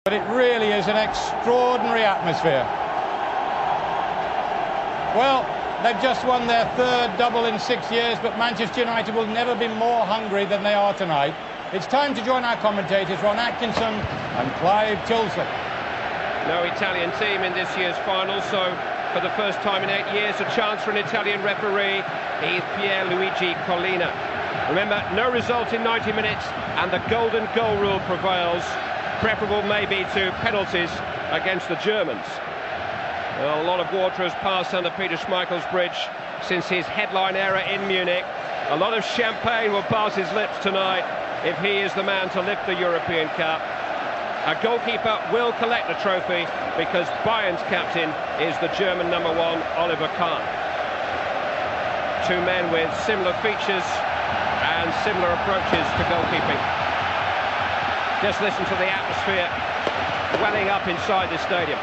But it really is an extraordinary atmosphere. Well, they've just won their third double in 6 years, but Manchester United will never be more hungry than they are tonight. It's time to join our commentators, Ron Atkinson and Clive Tilsley. No Italian team in this year's final, so for the first time in 8 years, a chance for an Italian referee. He's Pierluigi Collina. Remember, no result in 90 minutes, and the golden goal rule prevails. Preferable maybe to penalties against the Germans. Well, a lot of water has passed under Peter Schmeichel's bridge since his headline error in Munich. A lot of champagne will pass his lips tonight if he is the man to lift the European Cup. A goalkeeper will collect the trophy because Bayern's captain is the German #1, Oliver Kahn. Two men with similar features and similar approaches to goalkeeping. Just listen to the atmosphere welling up inside the stadium.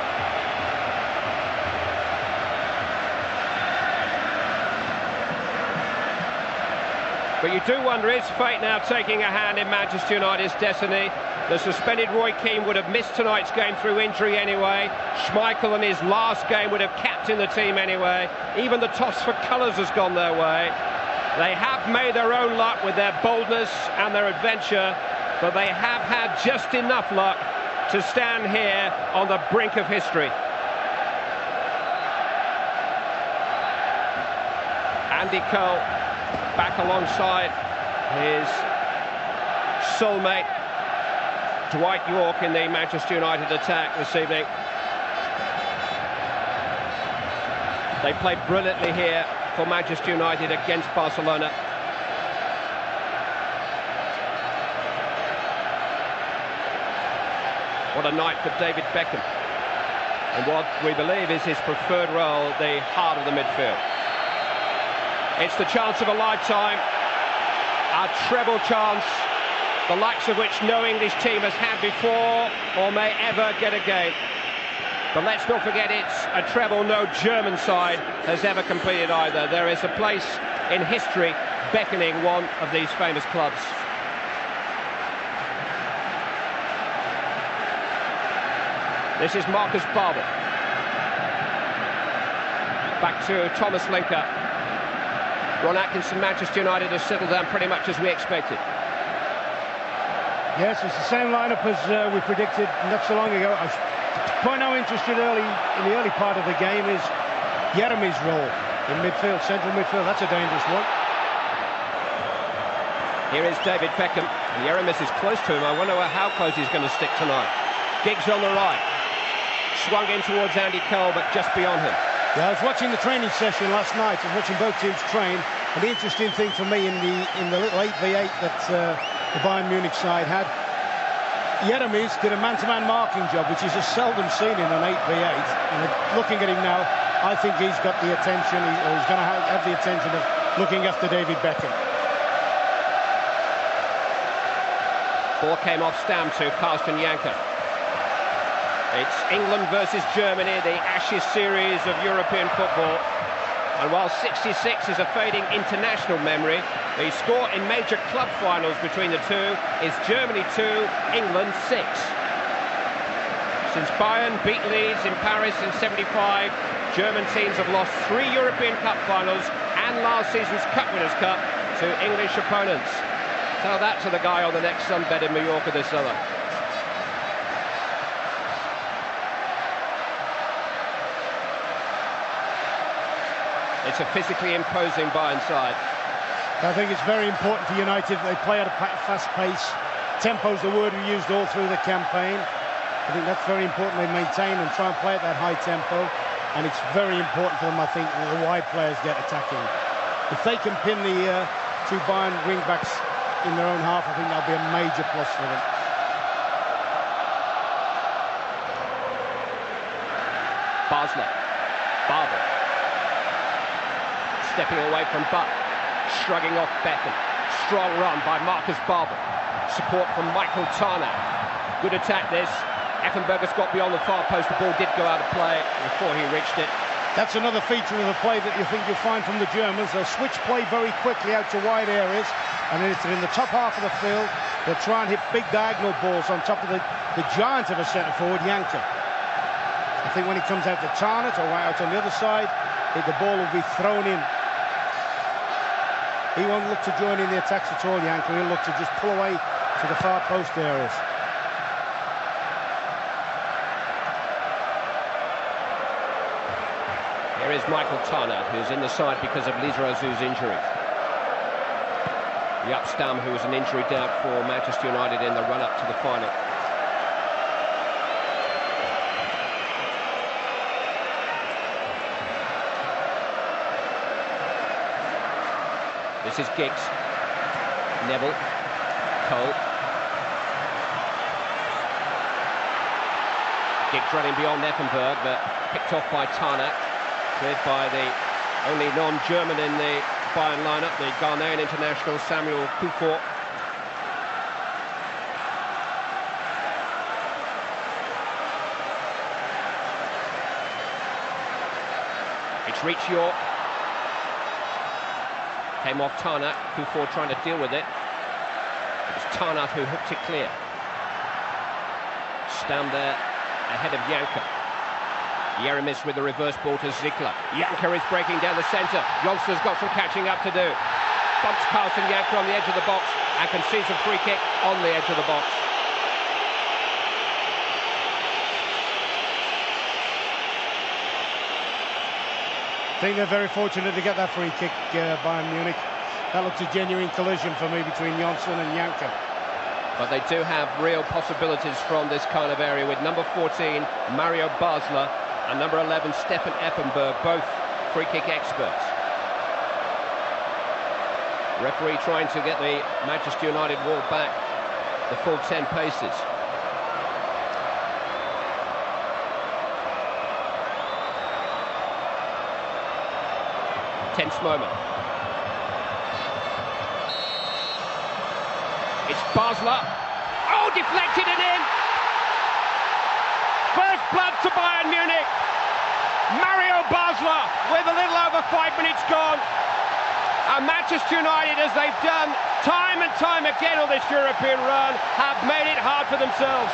But you do wonder, is fate now taking a hand in Manchester United's destiny? The suspended Roy Keane would have missed tonight's game through injury anyway. Schmeichel in his last game would have captained the team anyway. Even the toss for colours has gone their way. They have made their own luck with their boldness and their adventure, but they have had just enough luck to stand here on the brink of history. Andy Cole back alongside his soulmate Dwight Yorke in the Manchester United attack this evening. They played brilliantly here for Manchester United against Barcelona. What a night for David Beckham, and what we believe is his preferred role at the heart of the midfield. It's the chance of a lifetime, a treble chance, the likes of which no English team has had before or may ever get again. But let's not forget, it's a treble no German side has ever completed either. There is a place in history beckoning one of these famous clubs. This is Marcus Barber. Back to Thomas Linker. Ron Atkinson, Manchester United has settled down pretty much as we expected. Yes, it's the same lineup as we predicted not so long ago. I was quite now interested in the early part of the game is Jeremy's role in midfield, central midfield. That's a dangerous one. Here is David Beckham. Jeremy is close to him. I wonder how close he's going to stick tonight. Giggs on the right. Swung in towards Andy Cole, but just beyond him. Yeah, I was watching the training session last night. I was watching both teams train. And the interesting thing for me in the little 8v8 that the Bayern Munich side had, Jeremy's did a man-to-man marking job, which is just seldom seen in an 8v8. And looking at him now, I think he's got the attention, or he's going to have the attention of looking after David Beckham. Ball came off Stam to Carsten Janker. It's England versus Germany, the Ashes series of European football. And while 66 is a fading international memory, the score in major club finals between the two is Germany 2, England 6. Since Bayern beat Leeds in Paris in '75, German teams have lost 3 European Cup finals and last season's Cup Winners' Cup to English opponents. Tell that to the guy on the next sunbed in Mallorca this summer. It's a physically imposing Bayern side. I think it's very important for United. They play at a fast pace. Tempo is the word we used all through the campaign. I think that's very important. They maintain and try and play at that high tempo. And it's very important for them, I think, that the wide players get attacking. If they can pin the 2 Bayern wing-backs in their own half, I think that'll be a major plus for them. Basler. Barber. Stepping away from Butt, shrugging off Beckham. Strong run by Marcus Barber. Support from Michael Tarnack. Good attack this. Effenberger's got beyond the far post. The ball did go out of play before he reached it. That's another feature of the play that you think you'll find from the Germans. They'll switch play very quickly out to wide areas, and then if they're in the top half of the field, they'll try and hit big diagonal balls on top of the giant of a centre forward, Janka. I think when he comes out to Tarnat or right out on the other side, the ball will be thrown in. He won't look to join in the attacks at all, Janka. He'll look to just pull away to the far post areas. Here is Michael Tarnat, who's in the side because of Lizarazu's injury. Yapstam, who was an injury doubt for Manchester United in the run-up to the final. This is Giggs. Neville. Cole. Giggs running beyond Effenberg, but picked off by Tarnat. Cleared by the only non-German in the Bayern lineup, the Ghanaian international Samuel Kuffour. It's reached York. Came off Tarnat, Kuffour trying to deal with it. It was Tarnat who hooked it clear. Stand there ahead of Janka. Jeremis with the reverse ball to Zickler. Janka is breaking down the centre. Youngster's got some catching up to do. Bumps Carlson Janka on the edge of the box and concedes a free kick on the edge of the box. I think they're very fortunate to get that free kick, Bayern Munich. That looks a genuine collision for me between Jonsson and Janka. But they do have real possibilities from this kind of area with number 14, Mario Basler, and number 11, Stefan Effenberg, both free kick experts. Referee trying to get the Manchester United wall back the full 10 paces. Tense moment. It's Basler. Oh, deflected and in. First blood to Bayern Munich. Mario Basler with a little over 5 minutes gone. And Manchester United, as they've done time and time again on this European run, have made it hard for themselves.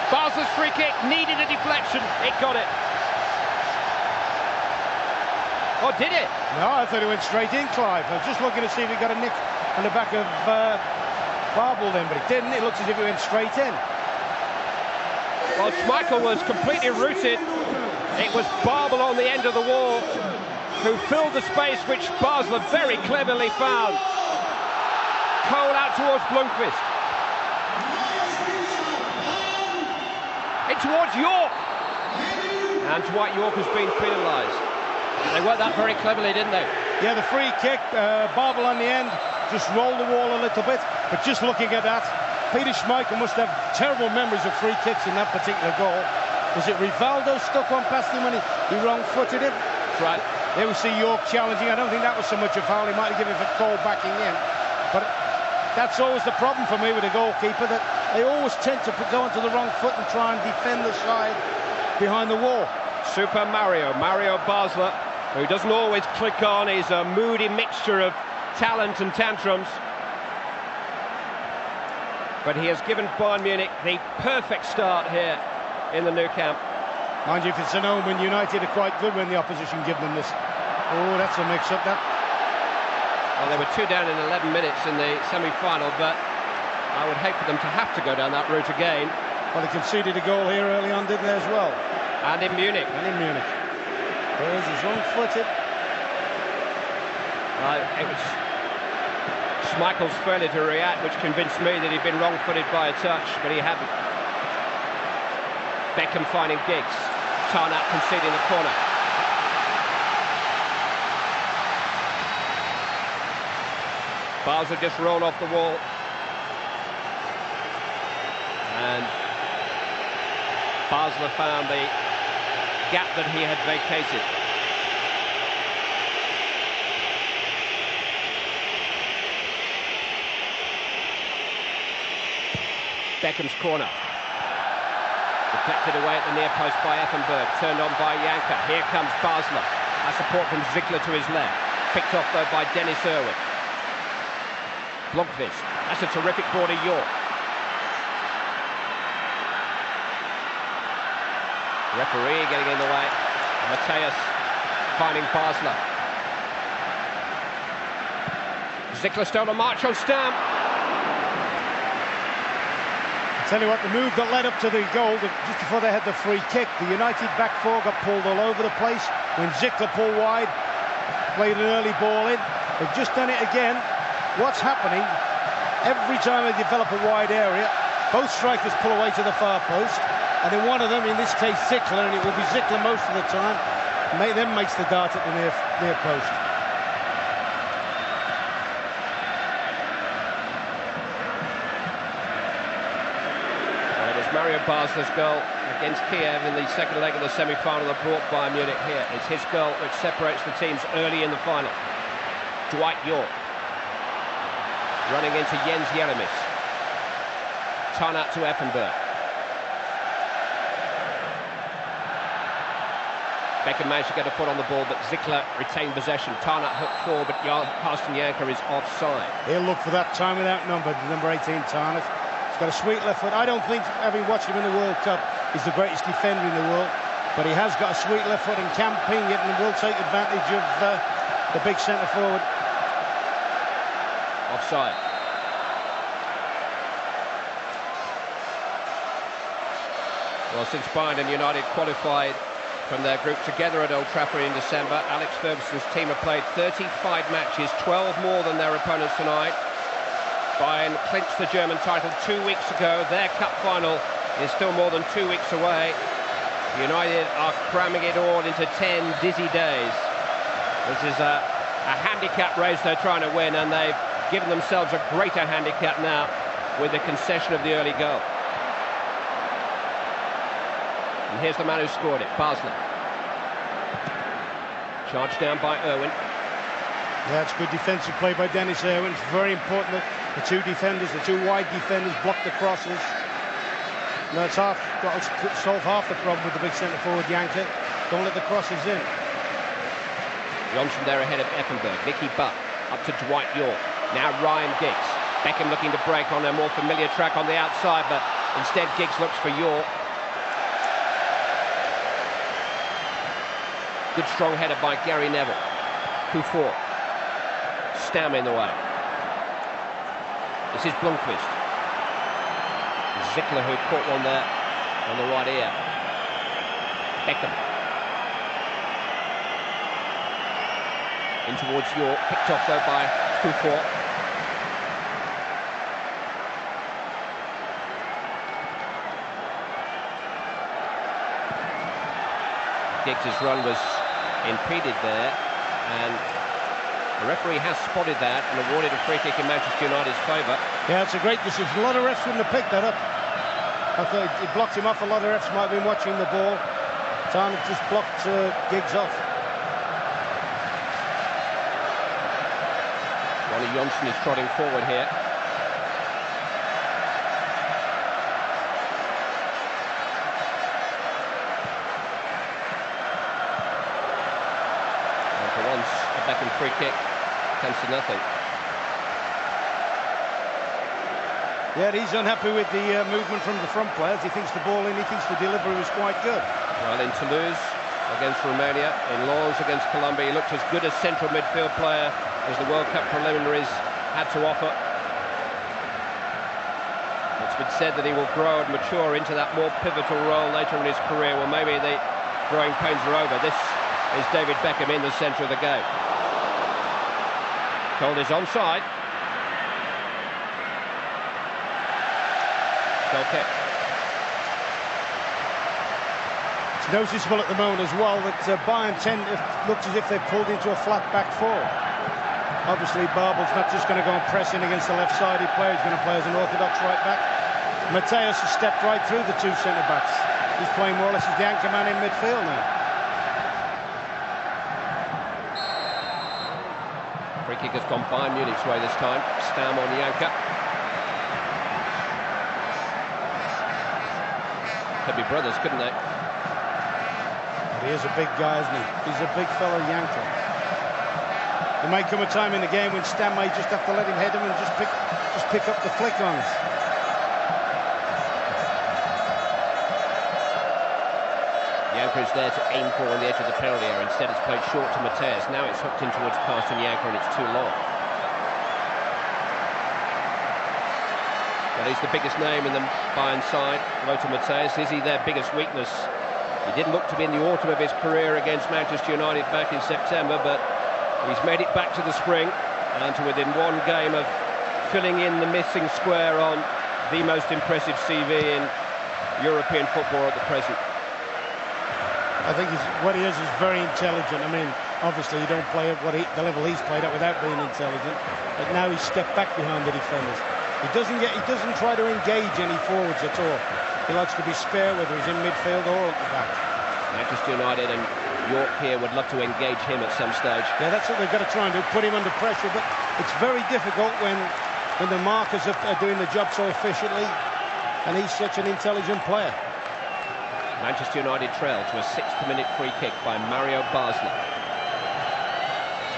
Basler's free kick needed a deflection. It got it. Oh, did it? No, I thought it went straight in, Clive. I was just looking to see if he got a nick on the back of Barbel then, but it didn't. It looks as if it went straight in. Well, Schmeichel was completely rooted. It was Barbel on the end of the wall who filled the space which Basler very cleverly found. Cole out towards Blomqvist. In towards York. And Dwight York has been penalised. They worked that very cleverly, didn't they? Yeah, the free kick, Barbel on the end, just rolled the wall a little bit. But just looking at that, Peter Schmeichel must have terrible memories of free kicks in that particular goal. Was it Rivaldo stuck one past him when he wrong-footed it? That's right. There we see York challenging. I don't think that was so much a foul. He might have given it a call backing in. But that's always the problem for me with a goalkeeper, that they always tend to go onto the wrong foot and try and defend the side behind the wall. Super Mario Basler, who doesn't always click on. He's a moody mixture of talent and tantrums. But he has given Bayern Munich the perfect start here in the new camp. Mind you, if it's an omen, United are quite good when the opposition give them this. Oh, that's a mix-up, that. Well, they were 2 down in 11 minutes in the semi-final, but I would hate for them to have to go down that route again. Well, they conceded a goal here early on, didn't they, as well? And in Munich. There's his wrong-footed. It was Schmeichel's failure to react which convinced me that he'd been wrong-footed by a touch, but he hadn't. Beckham finding Giggs. Tarnat conceding the corner. Basler just rolled off the wall. And Basler found the gap that he had vacated. Beckham's corner. Deflected away at the near post by Effenberg, turned on by Janka. Here comes Basler. A support from Ziegler to his left. Picked off though by Dennis Irwin. Blomqvist. That's a terrific ball to York. Referee getting in the way. Mateus finding Basler. Ziegler still on march on Stam. Tell you what, the move that led up to the goal, just before they had the free kick, the United back four got pulled all over the place. When Ziegler pulled wide, played an early ball in. They've just done it again. What's happening, every time they develop a wide area, both strikers pull away to the far post, and then one of them, in this case Ziegler, and it will be Ziegler most of the time, then makes the dart at the near post. Mario Basler's goal against Kiev in the second leg of the semi-final that brought Bayern Munich here. It's his goal which separates the teams early in the final. Dwight York running into Jens Jeremis. Tarnat to Effenberg. Beckham managed to get a foot on the ball, but Ziegler retained possession. Tarnat hooked forward, but Carsten Janka is offside. He'll look for that time without number, number 18, Tarnat. He's got a sweet left foot. I don't think, having watched him in the World Cup, he's the greatest defender in the world, but he has got a sweet left foot and can ping it and will take advantage of the big centre forward. Offside. Well, since Bayern and United qualified from their group together at Old Trafford in December, Alex Ferguson's team have played 35 matches, 12 more than their opponents tonight. Bayern clinched the German title 2 weeks ago. Their cup final is still more than 2 weeks away. United are cramming it all into 10 dizzy days. This is a handicap race they're trying to win, and they've given themselves a greater handicap now with the concession of the early goal. And here's the man who scored it, Basler. Charged down by Irwin. Yeah, it's good defensive play by Dennis Irwin. It's very important that the two defenders, the two wide defenders, block the crosses. No, it's that'll solve half the problem with the big centre forward Janka. Don't let the crosses in. Johnson there ahead of Effenberg. Nicky Butt up to Dwight York. Now Ryan Giggs. Beckham looking to break on a more familiar track on the outside, but instead Giggs looks for York. Good strong header by Gary Neville. Kufort. Stam in the way. This is Blomqvist. Ziegler who caught one there on the right ear. Beckham. In towards York. Picked off though by Kufort. Giggs' run was impeded there, and the referee has spotted that and awarded a free kick in Manchester United's favour. Yeah, it's a great decision. A lot of refs wouldn't have picked that up. I thought it blocked him off. A lot of refs might have been watching the ball. Tarnat just blocked Giggs off. Ronnie Johnson is trotting forward here. And for once, a Beckham free kick comes to nothing. Yeah, he's unhappy with the movement from the front players. He thinks the ball in, he thinks the delivery was quite good. Well, in Toulouse against Romania, in Lens against Colombia, he looked as good a central midfield player as the World Cup preliminaries had to offer. It's been said that he will grow and mature into that more pivotal role later in his career. Well, maybe the growing pains are over. This is David Beckham in the centre of the game. Told is onside. Goal kick. It's noticeable at the moment as well that Bayern looks as if they've pulled into a flat back four. Obviously, Babel's not just going to go and press in against the left-sided player. He's going to play as an orthodox right back. Mateus has stepped right through the two centre-backs. He's playing more or less as the anchor man in midfield now. Free kick has gone Bayern Munich's way this time. Stam on Janka. Could be brothers, couldn't they? But he is a big guy, isn't he? He's a big fellow, Yanker. There may come a time in the game when Stan may just have to let him head him and just pick up the flick on us. Yanker is there to aim for on the edge of the penalty area. Instead, it's played short to Mateus. Now it's hooked in towards Carsten Yanker, and it's too long. Well, he's the biggest name in the Bayern side, Lothar Matthäus. Is he their biggest weakness? He didn't look to be in the autumn of his career against Manchester United back in September, but he's made it back to the spring and to within one game of filling in the missing square on the most impressive CV in European football at the present. I think what he is very intelligent. I mean, obviously you don't play at the level he's played at without being intelligent, but now he's stepped back behind the defenders. He doesn't try to engage any forwards at all. He likes to be spare, whether he's in midfield or at the back. Manchester United and York here would love to engage him at some stage. Yeah, that's what they've got to try and do, put him under pressure, but it's very difficult when the markers are doing the job so efficiently, and he's such an intelligent player. Manchester United trail to a 6th-minute free kick by Mario Basler.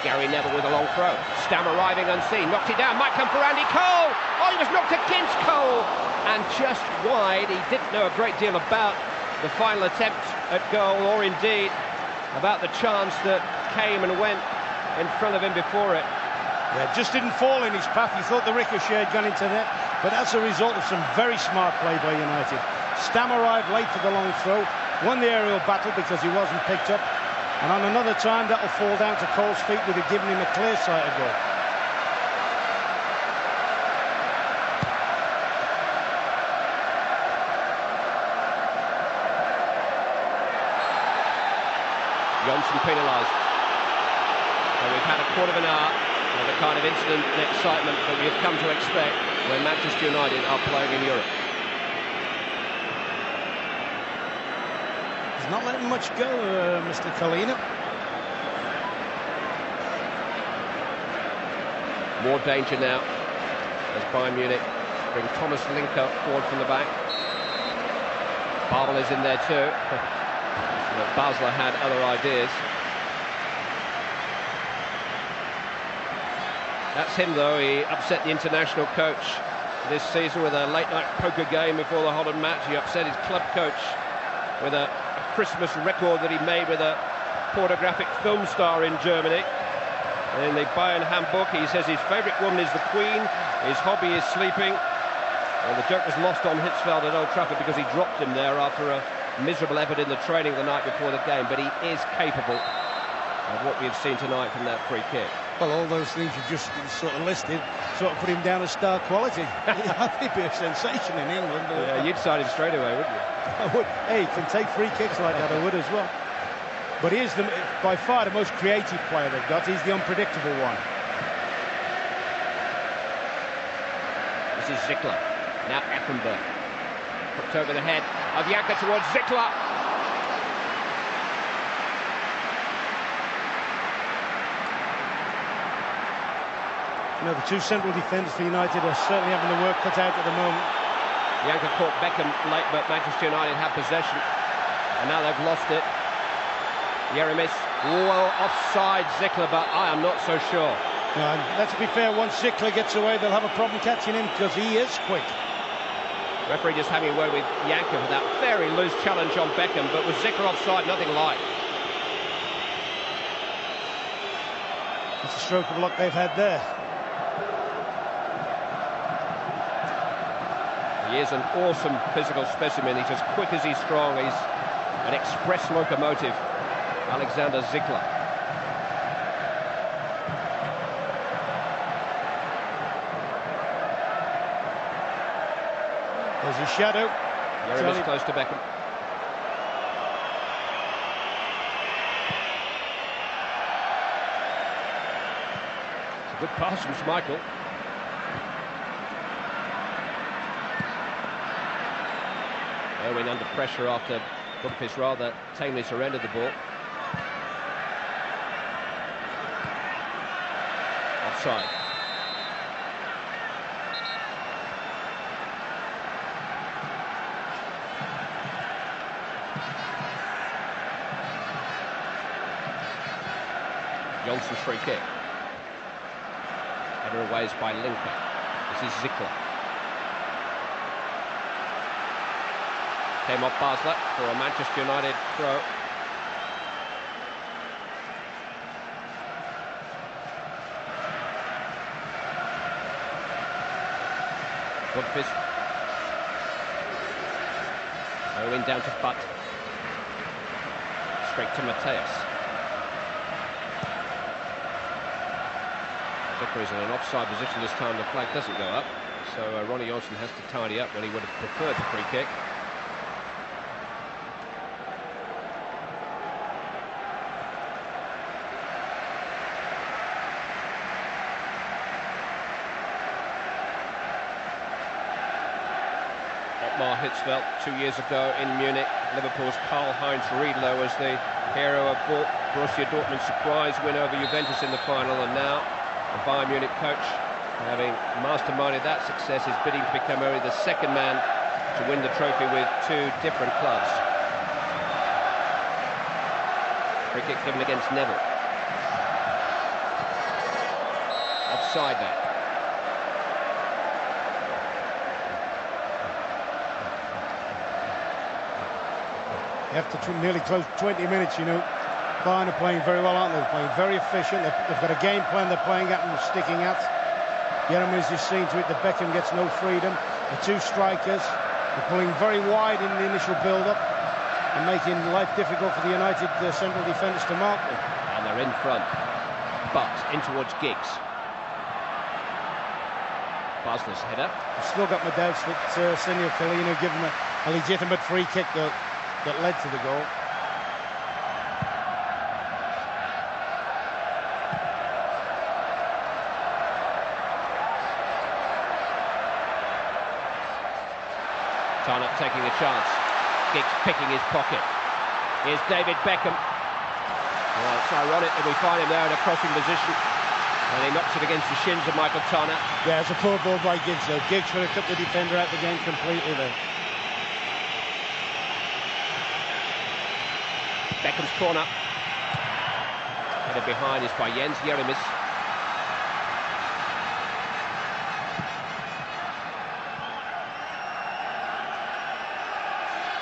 Gary Neville with a long throw. Stam arriving unseen, knocked it down, might come for Andy Cole! Oh, he was knocked against Cole! And just wide. He didn't know a great deal about the final attempt at goal, or indeed about the chance that came and went in front of him before it. Yeah, just didn't fall in his path. He thought the ricochet had gone into net, but that's a result of some very smart play by United. Stam arrived late for the long throw, won the aerial battle because he wasn't picked up, and on another time that'll fall down to Cole's feet, would have given him a clear sighted goal. Johnson penalised. So we've had a quarter of an hour of the kind of incident and excitement that we've come to expect when Manchester United are playing in Europe. He's not letting much go, Mr. Collina. More danger now as Bayern Munich bring Thomas Linker forward from the back. Babel is in there too. Basler had other ideas. That's him, though. He upset the international coach this season with a late-night poker game before the Holland match. He upset his club coach with a Christmas record that he made with a pornographic film star in Germany. In the Bayern handbook, he says his favourite woman is the Queen, his hobby is sleeping. Well, the joke was lost on Hitzfeld at Old Trafford because he dropped him there after a miserable effort in the training the night before the game, but he is capable of what we've seen tonight from that free kick. Well, all those things you just sort of listed sort of put him down as star quality. He'd be a sensation in England. Yeah, you'd sign him straight away, wouldn't you? I would. Hey, he can take free kicks like that, I would as well. But he is by far the most creative player they've got. He's the unpredictable one. This is Zickler. Now Effenberg. Hooked over the head of Yanker towards Zickler. You know, the two central defenders for United are certainly having the work cut out at the moment. Yanker caught Beckham late, but Manchester United have possession. And now they've lost it. Yeremis, well, offside Zickler, but I am not so sure. No, and let's be fair, once Zickler gets away, they'll have a problem catching him because he is quick. Referee just having a word with Yanker for that very loose challenge on Beckham, but with Zickler offside, nothing like. It's a stroke of luck they've had there. He is an awesome physical specimen. He's as quick as he's strong. He's an express locomotive, Alexander Zickler. There's his shadow. Yeremis close to Beckham. It's a good pass from Schmeichel. Irwin under pressure after Bumpus rather tamely surrendered the ball. Offside. Johnson's free kick. Header away by Linker. This is Zickler. Came off Basler for a Manchester United throw. Woodfist. Owen down to Butt. Straight to Mateus. Zickler is in an offside position this time. The flag doesn't go up, so Ronnie Johnson has to tidy up when he would have preferred the free kick. Ottmar Hitzfeld 2 years ago in Munich. Liverpool's Karl-Heinz Riedler was the hero of Borussia Dortmund's surprise win over Juventus in the final, and now the Bayern Munich coach, having masterminded that success, is bidding to become only the second man to win the trophy with 2 different clubs. Free kick given against Neville. Offside there. You have to nearly close 20 minutes, you know. Bayern are playing very well, aren't they? They're playing very efficient. They've got a game plan they're playing at and sticking at. Jeremy's just seen to it that Beckham gets no freedom. The 2 strikers are pulling very wide in the initial build-up and making life difficult for the United central defenders to mark them. And they're in front. But in towards Giggs. Basler's header. I've still got my doubts that Senor Collina gave him a legitimate free kick that led to the goal. Tarnap taking a chance. Giggs picking his pocket. Here's David Beckham. Well, it's ironic that we find him there in a crossing position, and he knocks it against the shins of Michael Tarnap. Yeah, it's a poor ball by Giggs, though. Giggs should have cut the defender out the game completely there. Beckham's corner. Headed behind is by Jens Jeremis.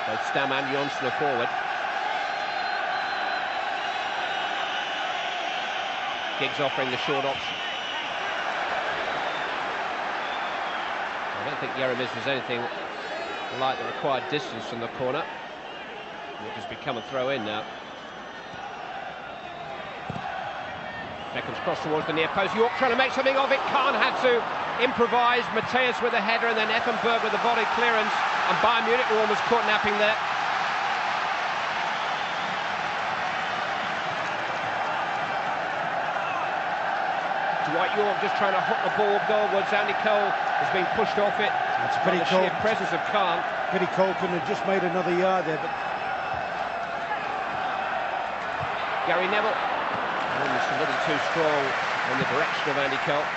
Both Stam and Johnson are forward. Giggs offering the short option. I don't think Jeremis was anything like the required distance from the corner. It has become a throw-in now. Beckham's cross towards the near post. York trying to make something of it. Kahn had to improvise. Mateus with a header, and then Effenberg with a volley clearance. And Bayern Munich were almost caught napping there. Dwight York just trying to hook the ball goalwards. Andy Cole has been pushed off it. It's pretty cold. The sheer presence of Kahn. Pretty Cole couldn't have just made another yard there, but Gary Neville, almost a little too strong in the direction of Andy Cole.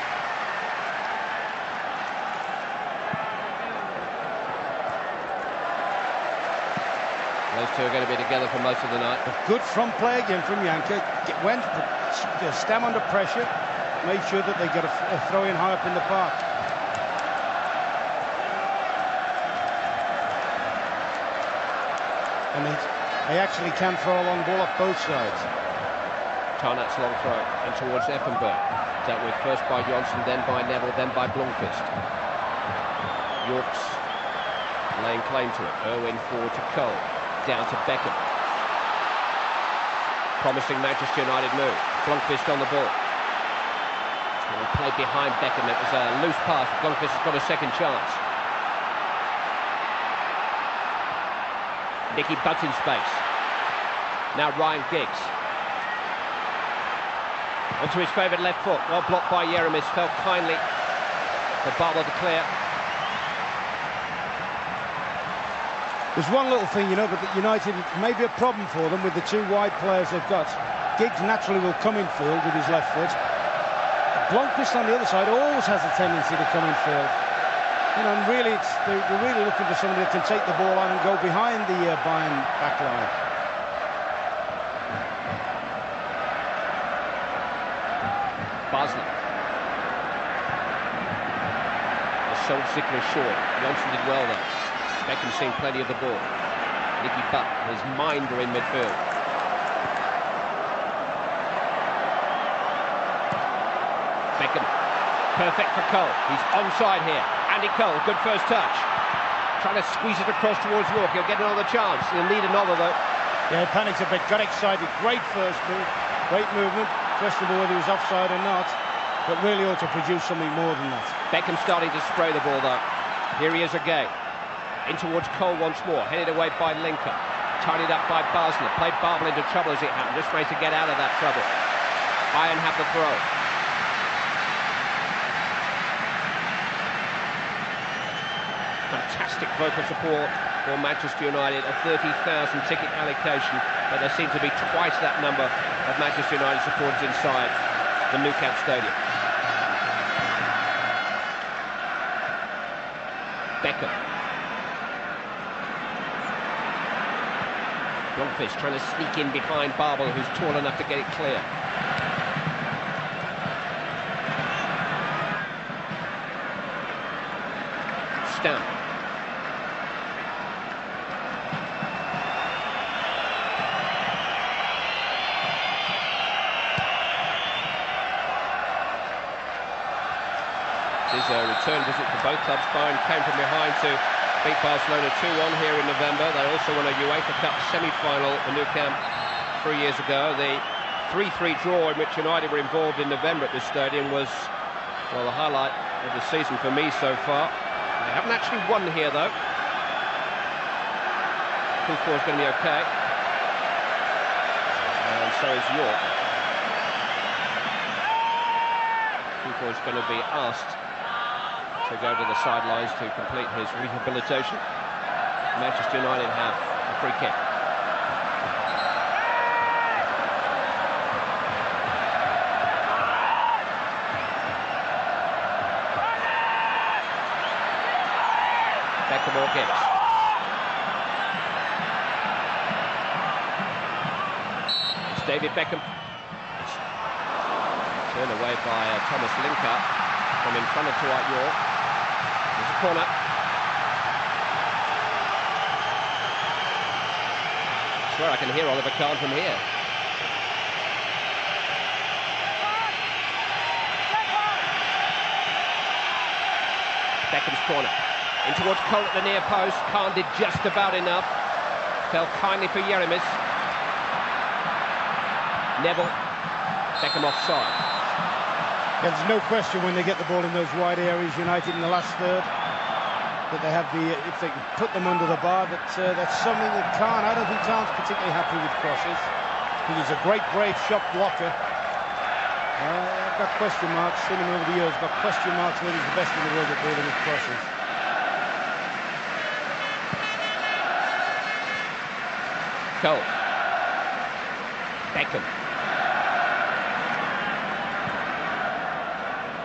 Those two are going to be together for most of the night. A good front play again from Janka. Went Stam under pressure, made sure that they got a throw in high up in the park. And they actually can throw a long ball off both sides. Tarnap's long throw and towards Effenberg. Dealt with first by Johnson, then by Neville, then by Blomqvist. York's laying claim to it. Irwin forward to Cole. Down to Beckham. Promising Manchester United move. Blomqvist on the ball. And he played behind Beckham. It was a loose pass. Blomqvist has got a second chance. Nicky Butt in space. Now Ryan Giggs. Onto his favourite left foot. Well blocked by Jeremis. Fell kindly for Barber to clear. There's one little thing, you know, but United may be a problem for them with the 2 wide players they've got. Giggs naturally will come in field with his left foot. Blomqvist on the other side always has a tendency to come in field. You know, and really, they're really looking for somebody that can take the ball on and go behind the Bayern back line. Basler. The soul signal short. Johnson did well there. Beckham seeing plenty of the ball. Nicky Butt, his minder in midfield. Beckham, perfect for Cole. He's onside here. Andy Cole, good first touch. Trying to squeeze it across towards York. He'll get another chance. He'll need another though. Yeah, he panicked a bit, got excited. Great first move, great movement. Questionable whether he was offside or not, but really ought to produce something more than that. Beckham starting to spray the ball though. Here he is again. In towards Cole once more. Headed away by Linker. Tidied up by Basler. Played Barble into trouble as it happened. Just trying to get out of that trouble. Bayern have the throw. Fantastic vocal support for Manchester United, a 30,000 ticket allocation, but there seem to be twice that number of Manchester United supporters inside the Nou Camp Stadium. Beckham. Blomqvist trying to sneak in behind Barble, who's tall enough to get it clear. Stamp. This is a return visit for both clubs. Bayern came from behind to beat Barcelona 2-1 here in November. They also won a UEFA Cup semi-final at Nou Camp 3 years ago. The 3-3 draw in which United were involved in November at this stadium was, well, the highlight of the season for me so far. They haven't actually won here, though. 2-4 is going to be okay. And so is York. 2-4 is going to be asked to go to the sidelines to complete his rehabilitation. Manchester United have a free kick. Beckham or Gibbs. It's David Beckham. Turned away by Thomas Linker from in front of Dwight York. There's a corner. I swear I can hear Oliver Kahn from here. Beckham's corner. In towards Cole at the near post. Kahn did just about enough. Fell kindly for Jeremis. Neville. Beckham offside. There's no question when they get the ball in those wide areas, United in the last third, that they have if they can put them under the bar, that's something that I don't think Kahn's particularly happy with crosses. He's a great, brave shot blocker. I've got question marks, seen him over the years, got question marks whether he's the best in the world at dealing with crosses. Cole. Beckham.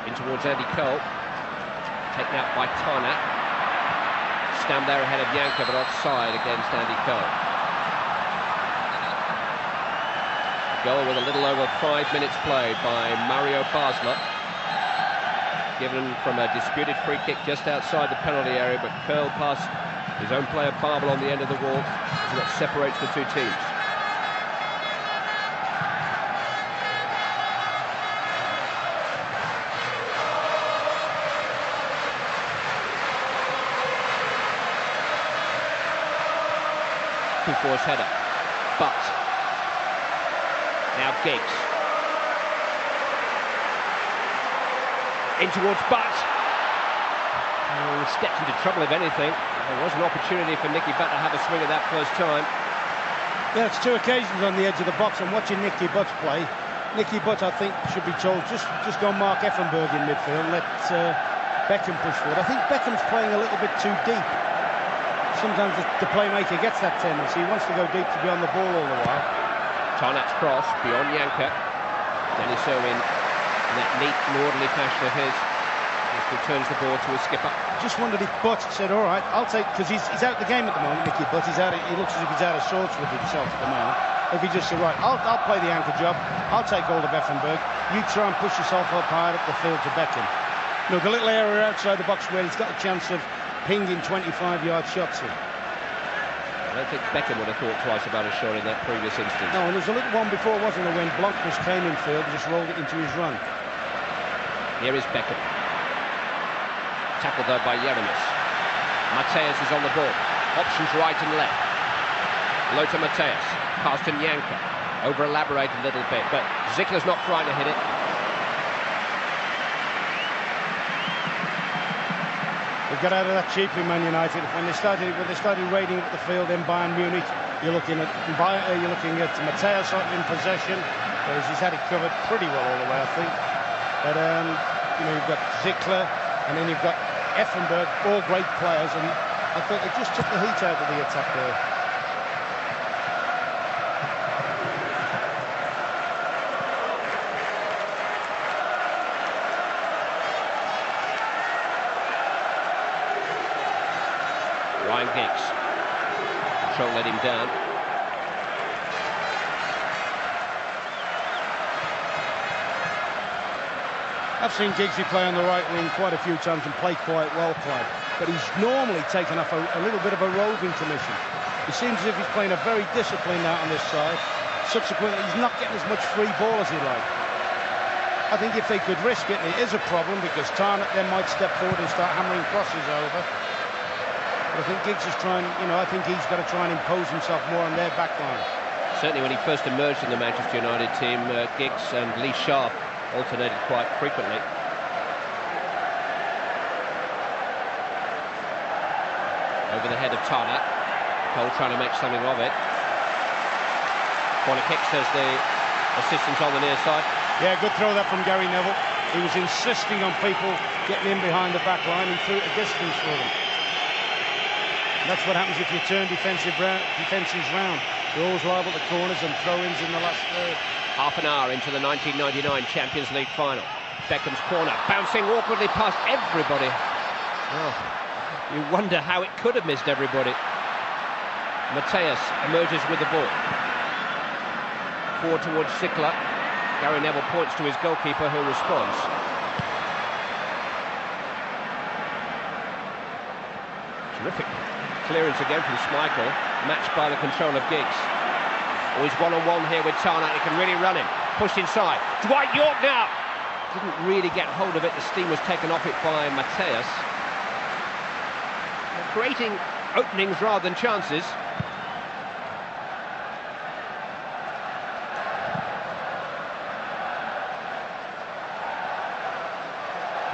In towards Andy Cole. Taken out by Tarnack. Stand there ahead of Janka, but offside against Andy Cole. Goal with a little over 5 minutes played by Mario Basler. Given from a disputed free kick just outside the penalty area, but curled past his own player Barble on the end of the wall. So that separates the two teams. Force header, but now Giggs in towards Butt. Stepped into trouble if anything. There was an opportunity for Nicky Butt to have a swing at that first time. Yeah, it's two occasions on the edge of the box. I'm watching Nicky Butt play. Nicky Butt, I think, should be told just go mark Effenberg in midfield and let Beckham push forward. I think Beckham's playing a little bit too deep. Sometimes the playmaker gets that tendency. He wants to go deep to be on the ball all the while. Tarnack's cross beyond Janka. Dennis Irwin in that neat and orderly fashion of his. Just returns the ball to his skipper. Just wondered if Butt said, all right, I'll take, because he's out of the game at the moment, Nicky Butt. He looks as if he's out of sorts with himself at the moment. if he just said, right, I'll play the anchor job, I'll take hold of Effenberg, you try and push yourself up higher up the field to Beckham. No, the little area outside the box where he's got a chance of pinging 25-yard shots in. I don't think Beckham would have thought twice about a shot in that previous instance. No, and there was a little one before, wasn't there, when Blomqvist came in field and just rolled it into his run. Here is Beckham. Tackled though by Jeremis. Mateus is on the ball. Options right and left. Lothar Mateus. Past to Janka. Over-elaborate a little bit, but Zickler's not frightened to hit it. They got out of that cheaply, Man United. When they started raiding up the field in Bayern Munich, you're looking at Mateus in possession, whereas he's had it covered pretty well all the way, I think. But you know, you've got Zickler, and then you've got Effenberg, all great players, and I thought they just took the heat out of the attack there. Ryan Giggs. Control let him down. I've seen Giggsy play on the right wing quite a few times and play quite well, Clive, but he's normally taken off a little bit of a roving commission. It seems as if he's playing a very disciplined out on this side. Subsequently, he's not getting as much free ball as he'd like. I think if they could risk it, and it is a problem because Tarnat then might step forward and start hammering crosses over. But I think Giggs is trying, you know, I think he's got to try and impose himself more on their back line. Certainly when he first emerged in the Manchester United team, Giggs and Lee Sharp alternated quite frequently. Over the head of Tarnat. Cole trying to make something of it. Corner kick, says the assistant on the near side. Yeah, good throw that from Gary Neville. He was insisting on people getting in behind the back line. He threw it a distance for them. And that's what happens if you turn defenses round. You're always liable to corners and throw-ins in the last third. Half an hour into the 1999 Champions League final. Beckham's corner, bouncing awkwardly past everybody. Oh, you wonder how it could have missed everybody. Mateus emerges with the ball. Forward towards Zickler. Gary Neville points to his goalkeeper, who responds. Terrific clearance again from Schmeichel, matched by the control of Giggs. Oh, he's one-on-one here with Tarnat. He can really run him. Pushed inside. Dwight York now! Didn't really get hold of it. The steam was taken off it by Mateus. Creating openings rather than chances.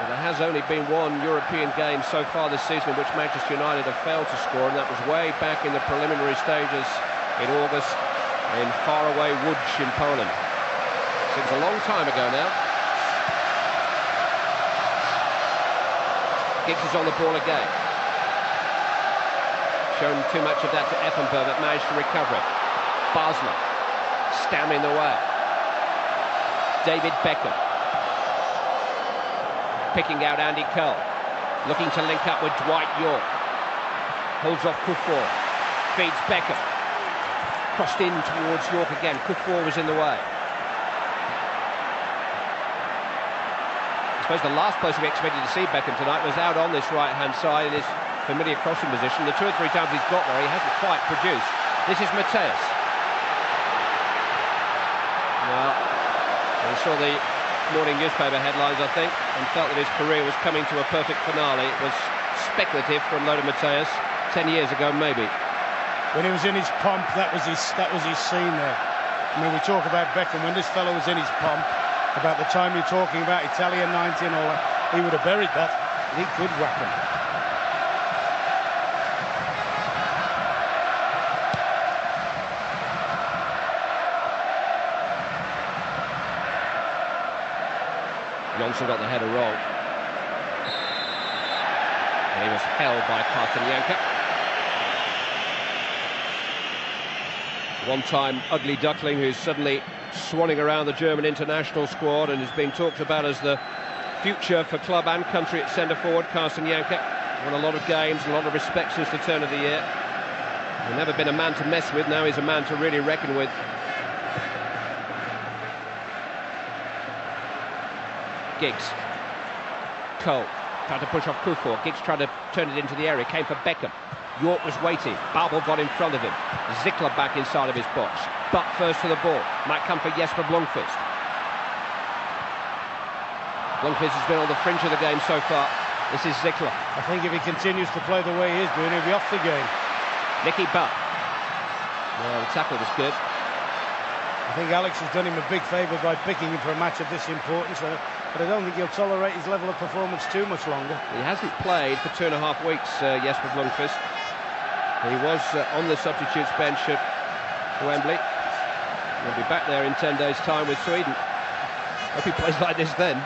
There has only been one European game so far this season in which Manchester United have failed to score, and that was way back in the preliminary stages in August in faraway Łódź in Poland. Seems a long time ago now. Giggs is on the ball again. Shown too much of that to Effenberg, but managed to recover it. Basler, standing in the way. David Beckham. Picking out Andy Cole. Looking to link up with Dwight York. Holds off Kufor. Feeds Beckham. Crossed in towards York again. Kufor was in the way. I suppose the last place we expected to see Beckham tonight was out on this right-hand side in his familiar crossing position. The 2 or 3 times he's got there, he hasn't quite produced. This is Mateus. Well, we saw the morning newspaper headlines, I think, and felt that his career was coming to a perfect finale. It was speculative from Lothar Mateus 10 years ago, maybe. When he was in his pomp, that was his scene there. I mean, we talk about Beckham. When this fellow was in his pomp, about the time you're talking about Italian 90 and all that, he would have buried that. He could whack him. Johnson got the header wrong. And he was held by Carsten Janka. One-time ugly duckling who's suddenly swanning around the German international squad and is being talked about as the future for club and country at centre-forward. Carsten Janka won a lot of games, a lot of respect since the turn of the year. He's never been a man to mess with. Now he's a man to really reckon with. Giggs. Cole tried to push off Kuffour. Giggs tried to turn it into the area. Came for Beckham. York was waiting. Babel got in front of him. Zickler back inside of his box. Butt first to the ball. Might come for Jesper Blomqvist. Blomqvist has been on the fringe of the game so far. This is Zickler. I think if he continues to play the way he is doing, he'll be off the game. Nicky Butt. Well, the tackle was good. I think Alex has done him a big favour by picking him for a match of this importance, but I don't think he'll tolerate his level of performance too much longer. He hasn't played for 2.5 weeks, Jesper Blomqvist. He was on the substitutes bench at Wembley. He'll be back there in 10 days' time with Sweden. Hope he plays like this then.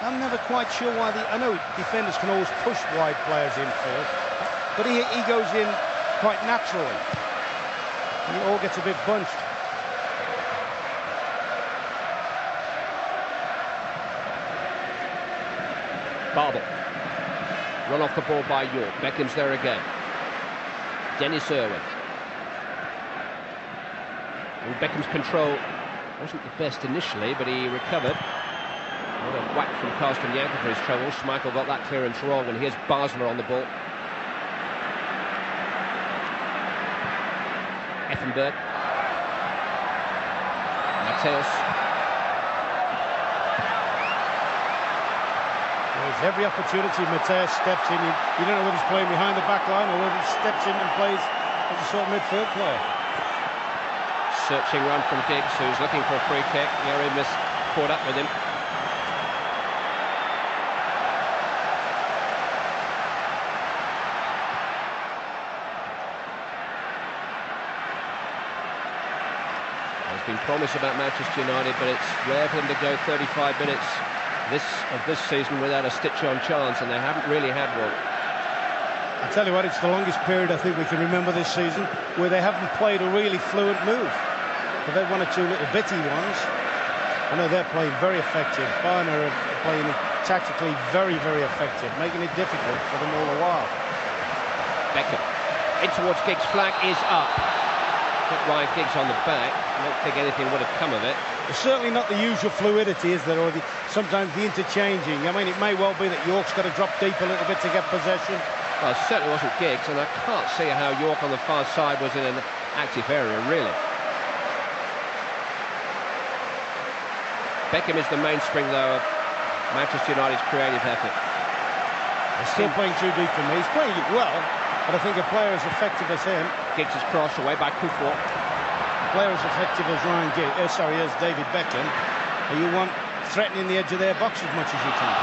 I'm never quite sure why I know defenders can always push wide players infield, but he goes in quite naturally. And it all gets a bit bunched. Babel. Run off the ball by York. Beckham's there again. Dennis Irwin. And Beckham's control wasn't the best initially, but he recovered. What a whack from Carsten Janker for his trouble. Schmeichel got that clearance wrong, and here's Basler on the ball. Effenberg. Mateus. There's every opportunity Mateus steps in. You don't know whether he's playing behind the back line or whether he steps in and plays as a sort of midfield player. Searching run from Giggs, who's looking for a free kick. Yarimis caught up with him. There's been promise about Manchester United, but it's rare for them to go 35 minutes this season without a stitch-on chance, and they haven't really had one. I tell you what, it's the longest period I think we can remember this season where they haven't played a really fluent move. They've had one or two little bitty ones. I know they're playing very effective. Bayern are playing it tactically very, very effective, making it difficult for them all the while. Beckham in towards Giggs. Flag is up. Put Ryan Giggs on the back. I don't think anything would have come of it. There's certainly not the usual fluidity, is there, or sometimes the interchanging. I mean, it may well be that York's got to drop deep a little bit to get possession. Well, it certainly wasn't Giggs, and I can't see how York on the far side was in an active area, really. Beckham is the mainspring, though, of Manchester United's creative effort. He's still playing too deep for me. He's playing it well, but I think a player as effective as him... Giggs is crossed away by Kuffour. A player as effective as as David Beckham, you want threatening the edge of their box as much as you can.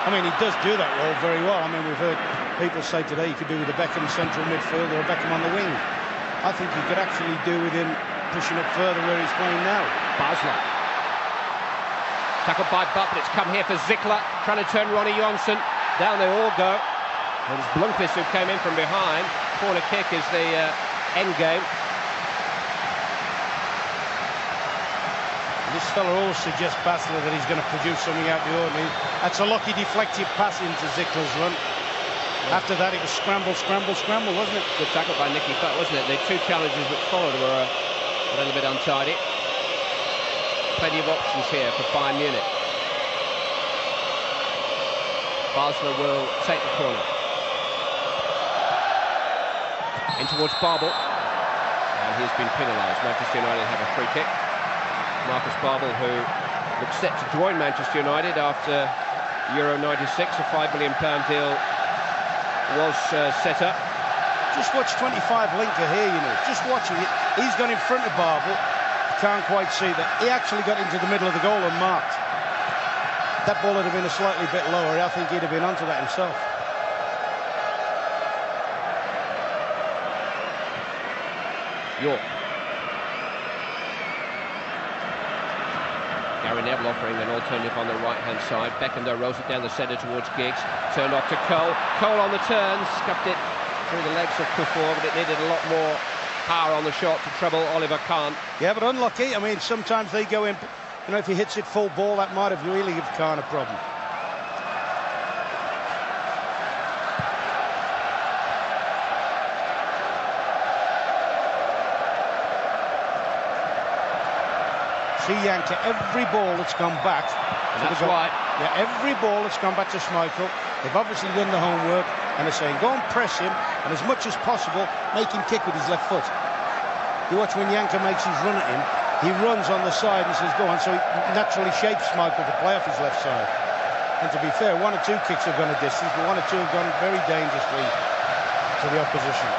I mean, he does do that role very well. I mean, we've heard people say today you could do with a Beckham central midfield or a Beckham on the wing. I think you could actually do with him pushing up further where he's playing now. Basler. Tackled by Butt, but it's come here for Zickler, trying to turn Ronnie Johnson. Down they all go. And it's Blomqvist who came in from behind. Corner kick is the end game. This fella always suggests Basler that he's going to produce something out of the ordinary. That's a lucky deflected pass into Zickler's run. After that, it was scramble, scramble, scramble, wasn't it? Good tackle by Nicky Butt, wasn't it? The two challenges which followed were a little bit untidy. Plenty of options here for Bayern Munich. Basler will take the corner. In towards Babel. And he's been penalised. Manchester United have a free kick. Marcus Babel, who looks set to join Manchester United after Euro 96, a £5 million deal was set up. Just watch 25 Linker here, you know, just watching it. He's gone in front of Babel. Can't quite see that. He actually got into the middle of the goal and marked. That ball would have been a slightly bit lower. I think he'd have been onto that himself. York. Gary Neville offering an alternative on the right-hand side. Beckham, though, rolls it down the centre towards Giggs. Turned off to Cole. Cole on the turn. Scuffed it through the legs of Kuffour, but it needed a lot more power on the shot to trouble Oliver Kahn. Yeah, but unlucky. I mean, sometimes they go in... You know, if he hits it full ball, that might have really given Kahn a problem. see Janka, every ball that's gone back. And that's right. Yeah, every ball that's gone back to Schmeichel, they've obviously done the homework, and they're saying, go and press him, and as much as possible, make him kick with his left foot. You watch when Janka makes his run at him, he runs on the side and says, go on, so he naturally shapes Schmeichel to play off his left side. And to be fair, 1 or 2 kicks have gone a distance, but 1 or 2 have gone very dangerously to the opposition.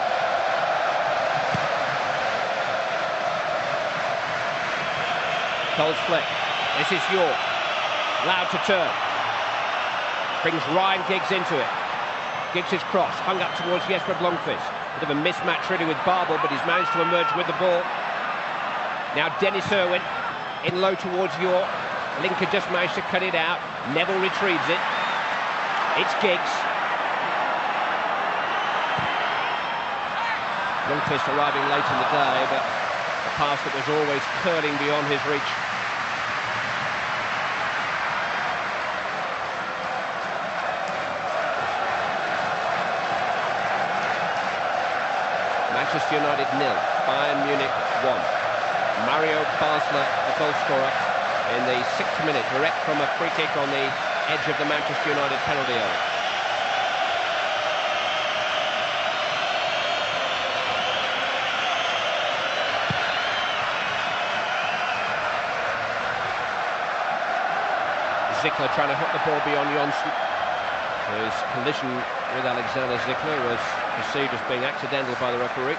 Cole's flick. This is York. Allowed to turn. Brings Ryan Giggs into it. Giggs' cross, hung up towards Jesper Blomqvist. Bit of a mismatch really with Babel, but he's managed to emerge with the ball. Now Dennis Irwin in low towards York. Linker just managed to cut it out. Neville retrieves it. It's Giggs. Blomqvist arriving late in the day, but a pass that was always curling beyond his reach. Manchester United 0, Bayern Munich 1. Mario Basler, the goal scorer, in the 6th minute, direct from a free kick on the edge of the Manchester United penalty area. Zickler trying to hook the ball beyond Jonsson. His collision with Alexander Zickler was perceived as being accidental by the referee.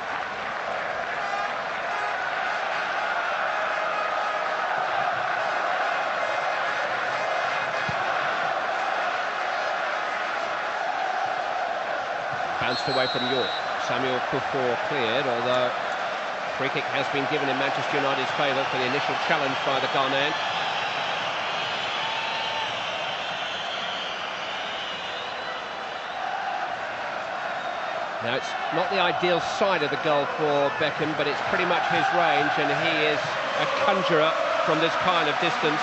Bounced away from York. Samuel Kuffour cleared, although free kick has been given in Manchester United's favour for the initial challenge by the Ghanaian. Now, it's not the ideal side of the goal for Beckham, but it's pretty much his range, and he is a conjurer from this kind of distance.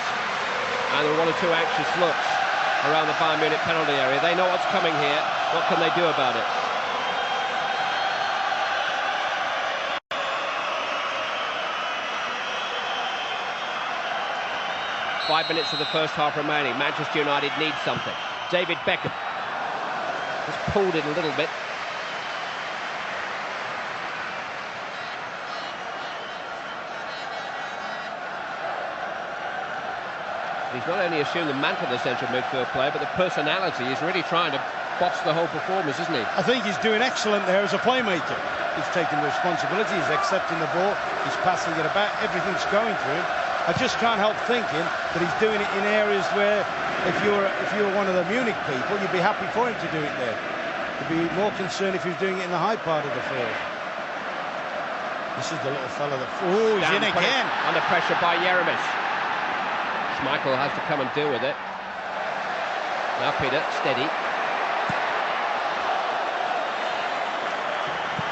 And there are 1 or 2 anxious looks around the Bayern Munich penalty area. They know what's coming here. What can they do about it? Five minutes of the first half remaining. Manchester United needs something. David Beckham has pulled it a little bit. He's not only assumed the mantle of the central midfield player, but the personality. He's really trying to box the whole performance, isn't he? I think he's doing excellent there as a playmaker. He's taking the responsibility, he's accepting the ball, he's passing it about, everything's going through him. I just can't help thinking that he's doing it in areas where, if you're one of the Munich people, you'd be happy for him to do it there. You'd be more concerned if he was doing it in the high part of the field. This is the little fella that... Oh, he's in again! Under pressure by Jeremis. Schmeichel has to come and deal with it. Now Peter, steady.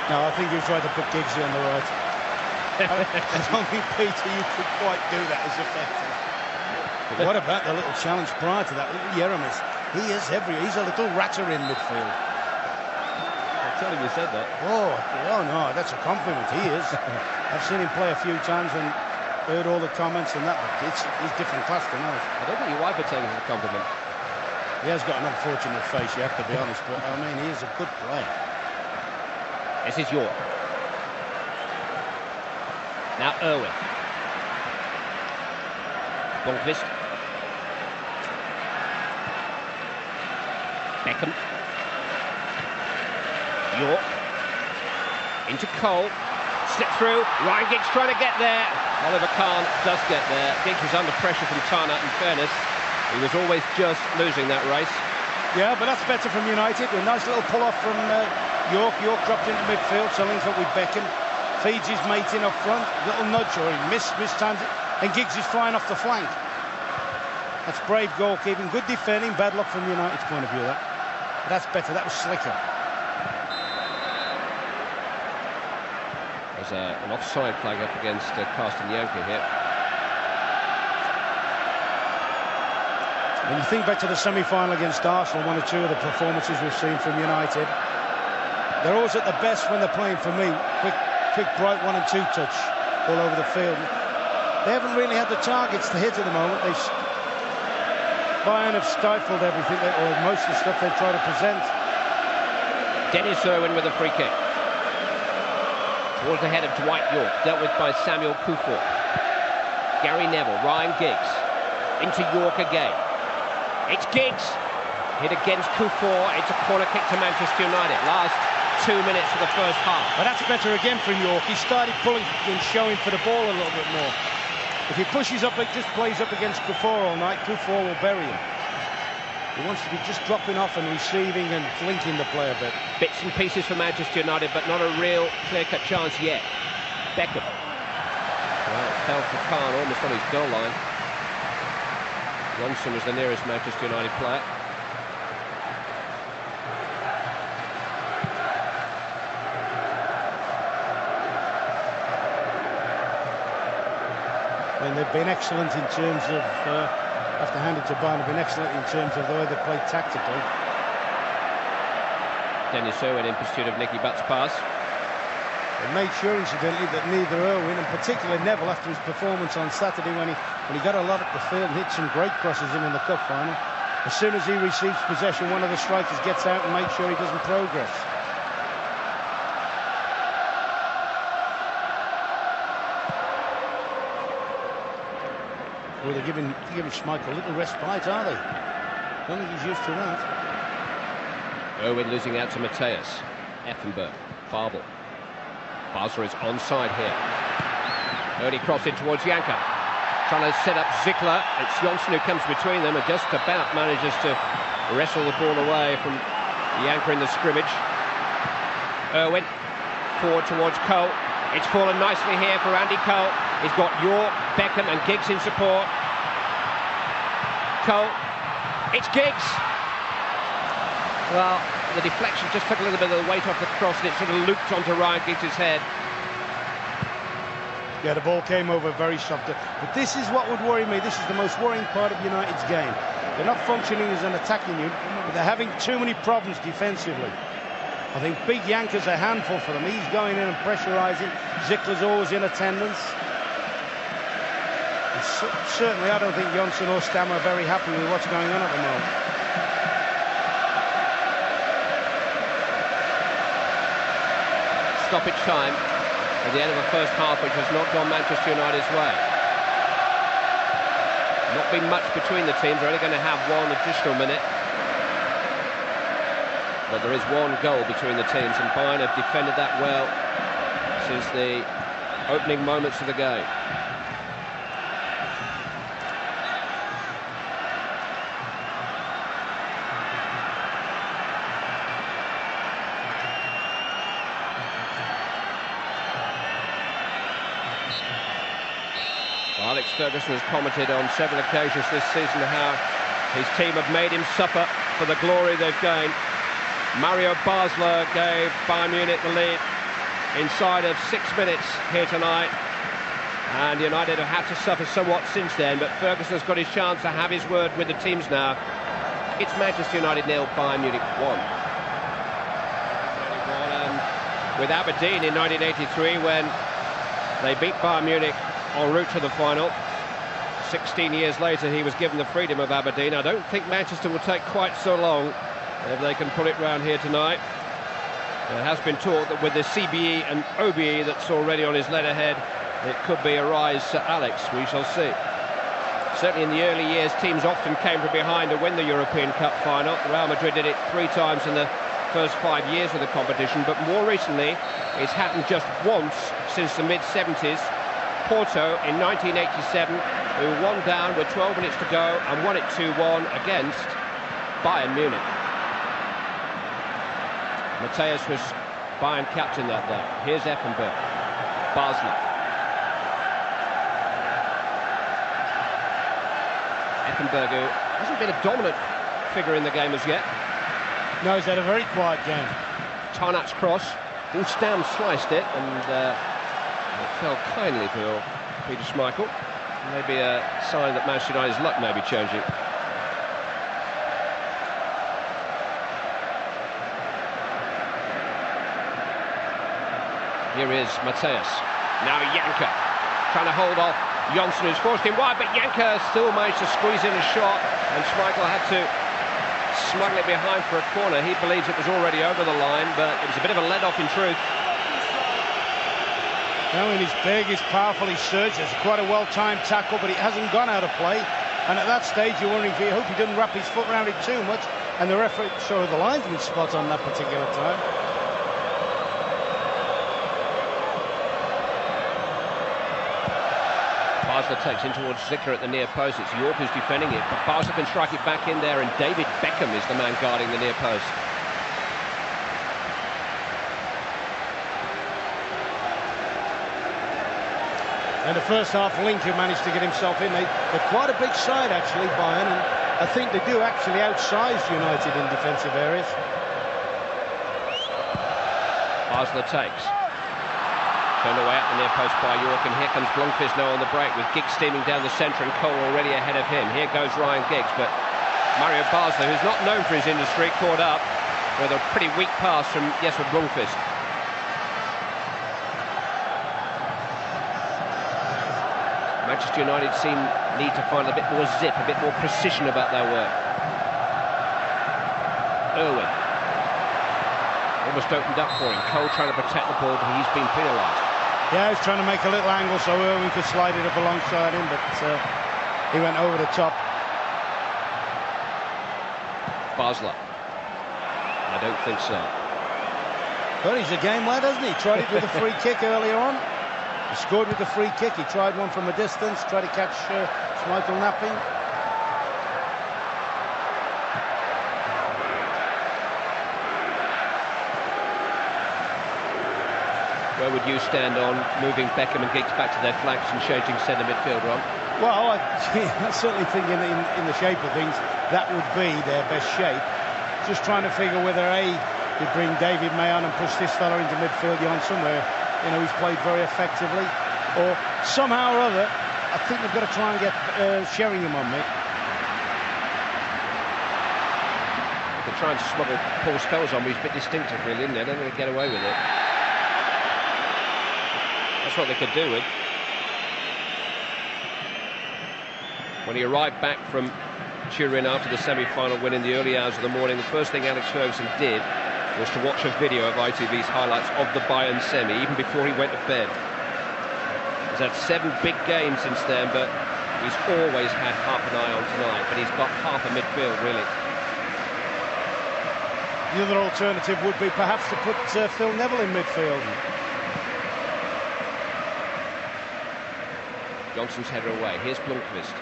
No, I think he was trying to put Giggsy on the right. I don't think, Peter, you could quite do that as effectively. But what about the little challenge prior to that? Little Jeremis. He is everywhere. He's a little ratter in midfield. I'll tell him you said that. Oh no, that's a compliment. He is. I've seen him play a few times and heard all the comments and that, but he's different class tonight. I don't think your wife would take it as a compliment. He has got an unfortunate face, you have to be honest, but I mean, he is a good player. This is York. Now Irwin. Blomqvist. Beckham. York. Into Cole. Slip through. Ryan Giggs trying to get there. Oliver Kahn does get there. Giggs was under pressure from Tana, in fairness. He was always just losing that race. Yeah, but that's better from United. A nice little pull-off from York. York dropped into midfield, so links up with Beckham. Feeds his mate in up front. Little nudge, or he mistimed it. And Giggs is flying off the flank. That's brave goalkeeping. Good defending. Bad luck from United's point of view, that. But that's better. That was slicker. There's an offside flag up against Carsten Janke here. When you think back to the semi-final against Arsenal, 1 or 2 of the performances we've seen from United, they're always at the best when they're playing, for me, quick, bright 1 and 2 touch all over the field. They haven't really had the targets to hit at the moment. Bayern have stifled everything, or most of the stuff they try to present. Dennis Irwin with a free kick. Towards the head of Dwight York, dealt with by Samuel Kuffour. Gary Neville, Ryan Giggs, into York again. It's Giggs, hit against Kuffour. It's a corner kick to Manchester United. Last 2 minutes of the first half. But that's better again from York. He started pulling and showing for the ball a little bit more. If he pushes up, it just plays up against Kuffour all night. Kuffour will bury him. He wants to be just dropping off and receiving and flinking the play a bit. Bits and pieces for Manchester United, but not a real clear-cut chance yet. Beckham. Well, it fell for Khan almost on his goal line. Johnson was the nearest Manchester United player. And they've been excellent in terms of, I have to hand it to Bayern, they've been excellent in terms of the way they play tactically. Dennis Irwin in pursuit of Nicky Butt's pass. They made sure, incidentally, that neither Irwin, and particularly Neville, after his performance on Saturday when he got a lot at the field and hit some great crosses in the cup final, as soon as he receives possession, one of the strikers gets out and makes sure he doesn't progress. Well, they're giving Schmeichel a little respite, are they? I don't think he's used to that. Irwin losing out to Mateus. Effenberg. Fabel. Basler is onside here. Early cross in towards Janka. Trying to set up Zickler. It's Johnson who comes between them and just about manages to wrestle the ball away from Janka in the scrimmage. Irwin forward towards Cole. It's fallen nicely here for Andy Cole. He's got York, Beckham and Giggs in support. Cole. It's Giggs. Well, the deflection just took a little bit of the weight off the cross and it sort of looped onto Ryan Giggs' head. Yeah, the ball came over very soft. But this is what would worry me. This is the most worrying part of United's game. They're not functioning as an attacking unit, but they're having too many problems defensively. I think Big Janka's a handful for them. He's going in and pressurising. Zickler's always in attendance. And certainly, I don't think Johnson or Stam are very happy with what's going on at the moment. Stoppage time at the end of the first half, which has not gone Manchester United's way. Not been much between the teams. They're only going to have one additional minute. But there is one goal between the teams, and Bayern have defended that well since the opening moments of the game. Alex Ferguson has commented on several occasions this season how his team have made him suffer for the glory they've gained. Mario Basler gave Bayern Munich the lead inside of 6 minutes here tonight, and United have had to suffer somewhat since then, but Ferguson's got his chance to have his word with the teams now. It's Manchester United 0, Bayern Munich 1. With Aberdeen in 1983 when they beat Bayern Munich en route to the final. 16 years later he was given the freedom of Aberdeen. I don't think Manchester will take quite so long if they can pull it round here tonight. It has been taught that with the CBE and OBE that's already on his letterhead, it could be a rise to Alex. We shall see. Certainly in the early years, teams often came from behind to win the European Cup final. Real Madrid did it 3 times in the first 5 years of the competition, but more recently it's happened just once since the mid-70s. Porto in 1987, who won down with 12 minutes to go and won it 2-1 against Bayern Munich. Mateus was Bayern captain that day. Here's Effenberg. Basler. Effenberg, who hasn't been a dominant figure in the game as yet. No, he's had a very quiet game. Tarnak's cross. Stam sliced it, and it fell kindly for Peter Schmeichel. Maybe a sign that Manchester United's luck may be changing. Here is Mateus. Now Janka trying to hold off Johnson who's forced him wide, but Janker still managed to squeeze in a shot, and Schmeichel had to smuggle it behind for a corner. He believes it was already over the line, but it was a bit of a let-off in truth. Now, when he's big, he's powerful, he's surged. It's quite a well-timed tackle, but it hasn't gone out of play. And at that stage, you're wondering if he hope he didn't wrap his foot around it too much. And the referee, sorry, the linesman spot on that particular time. Basler takes in towards Zickler at the near post. It's York who's defending it, but Basler can strike it back in there, and David Beckham is the man guarding the near post. And the first half, Linker managed to get himself in. They're quite a big side, actually, Bayern, and I think they do actually outsize United in defensive areas. Basler takes. Turned away at the near post by York, and here comes Blomqvist now on the break, with Giggs steaming down the centre and Cole already ahead of him. Here goes Ryan Giggs, but Mario Basler, who's not known for his industry, caught up with a pretty weak pass from Jesper Blomqvist. Manchester United need to find a bit more zip, a bit more precision about their work. Irwin almost opened up for him. Cole trying to protect the ball, but he's been penalised. Yeah, he's trying to make a little angle so Irwin could slide it up alongside him, but he went over the top. Basler. I don't think so. But he's a game lad, hasn't he? Tried it with a free kick earlier on. He scored with the free kick. He tried one from a distance, tried to catch Schmeichel napping. Where would you stand on moving Beckham and Giggs back to their flanks and changing centre midfield, Ron? Well, I certainly think in the shape of things, that would be their best shape. Just trying to figure whether you bring David May on and push this fella into midfield, Jan, somewhere. You know, he's played very effectively. Or somehow or other, I think they've got to try and get Sheringham on me. They could try and smuggle Paul Scholes on me. He's a bit distinctive, really, isn't he? I don't think they'd get away with it. That's what they could do with. When he arrived back from Turin after the semi-final win in the early hours of the morning, the first thing Alex Ferguson did was to watch a video of ITV's highlights of the Bayern semi, even before he went to bed. He's had 7 big games since then, but he's always had half an eye on tonight, but he's got half a midfield, really. The other alternative would be perhaps to put Phil Neville in midfield. Johnson's header away. Here's Blomqvist.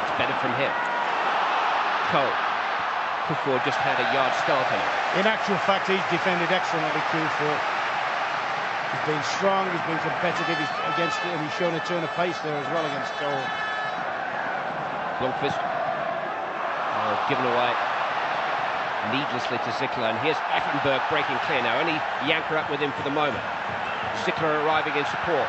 It's better from him. Cole. Kufur just had a yard start on it. In actual fact, he's defended excellently, Kufur. He's been strong, he's been competitive against it, and he's shown a turn of pace there as well against Cole. Blomqvist. Oh, given away needlessly to Zickler, and here's Effenberg breaking clear now. Only Janker up with him for the moment. Zickler arriving in support.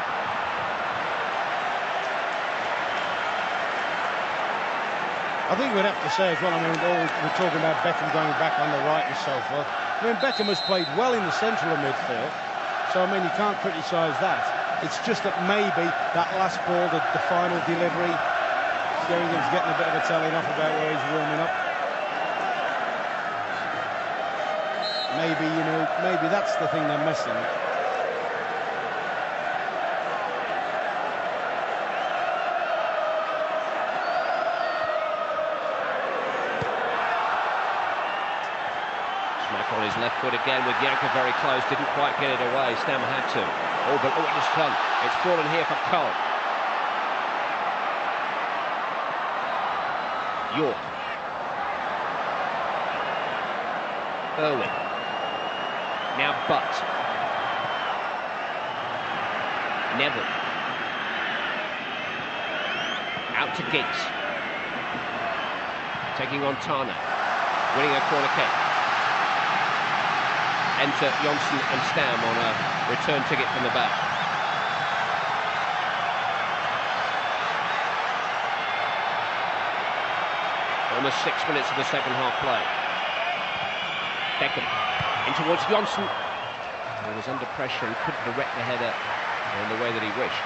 I think we'd have to say as well, I mean, we're talking about Beckham going back on the right and so forth. I mean, Beckham has played well in the central of midfield, so I mean, you can't criticise that. It's just that maybe that last ball, the final delivery, Sheringham's getting a bit of a telling off about where he's warming up. Maybe, you know, maybe that's the thing they're missing. On his left foot again with Janker very close, didn't quite get it away. Stammer had to. Oh, but it has come. It's fallen here for Cole. York. Irwin. Now Butt. Neville. Out to Giggs. Taking on Tana. Winning a corner kick. Enter Johnson and Stam on a return ticket from the back. Almost 6 minutes of the second half play. Beckham in towards Johnson. He was under pressure and couldn't direct the header in the way that he wished.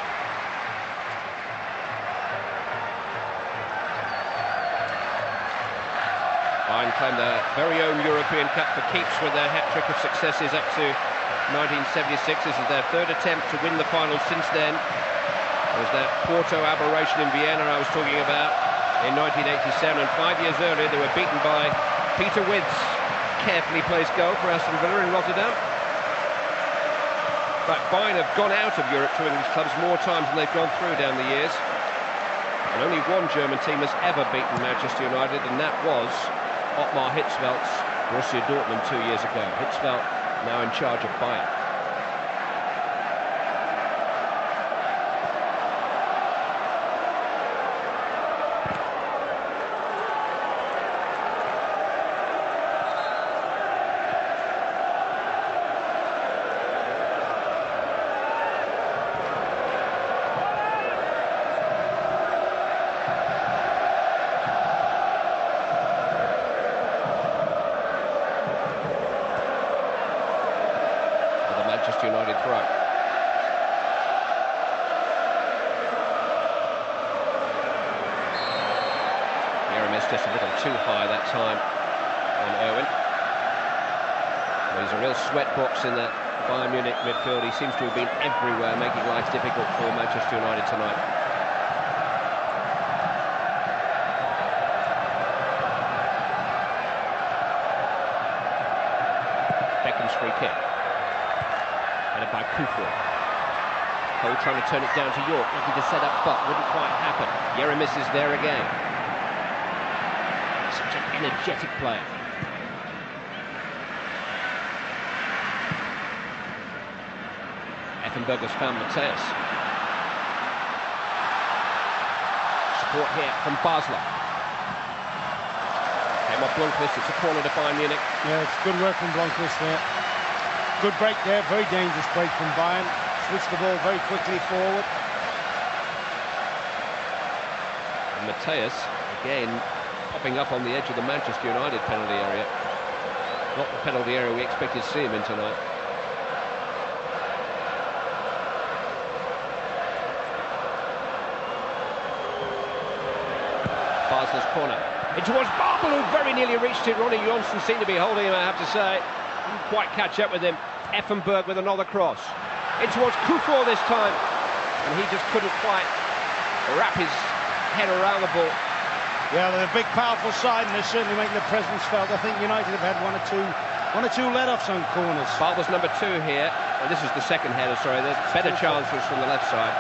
Bayern claim their very own European Cup for keeps with their hat-trick of successes up to 1976. This is their third attempt to win the final since then. There was that Porto aberration in Vienna I was talking about in 1987, and 5 years earlier they were beaten by Peter Wid's carefully placed goal for Aston Villa in Rotterdam. But Bayern have gone out of Europe to English clubs more times than they've gone through down the years. And only one German team has ever beaten Manchester United, and that was Ottmar Hitzfeldt's Borussia Dortmund 2 years ago. Hitzfeldt now in charge of Bayern. Manchester United throw. Jeremis just a little too high that time on Owen. He's a real sweatbox in that Bayern Munich midfield. He seems to have been everywhere, making life difficult for Manchester United tonight. Beckham's free kick. Headed by Kufur. Cole trying to turn it down to York, looking to set up, but wouldn't quite happen. Jeremis is there again. Such an energetic player. Effenberger's found Mateus. Support here from Basler. Came off Blomqvist, it's a corner to Bayern Munich. Yeah, it's good work from Blomqvist there. Good break there, very dangerous break from Bayern. Switched the ball very quickly forward. And Mateus, again, popping up on the edge of the Manchester United penalty area. Not the penalty area we expected to see him in tonight. Basler's corner. In towards Babel, who very nearly reached it. Ronnie Johnson seemed to be holding him, I have to say. Didn't quite catch up with him. Effenberg with another cross. In towards Kufur this time. And he just couldn't quite wrap his head around the ball. Yeah, they're a big, powerful side, and they're certainly making the presence felt. I think United have had one or two let-offs on corners. Babel's number 2 here. And this is the second header, sorry. There's better chances from the left side.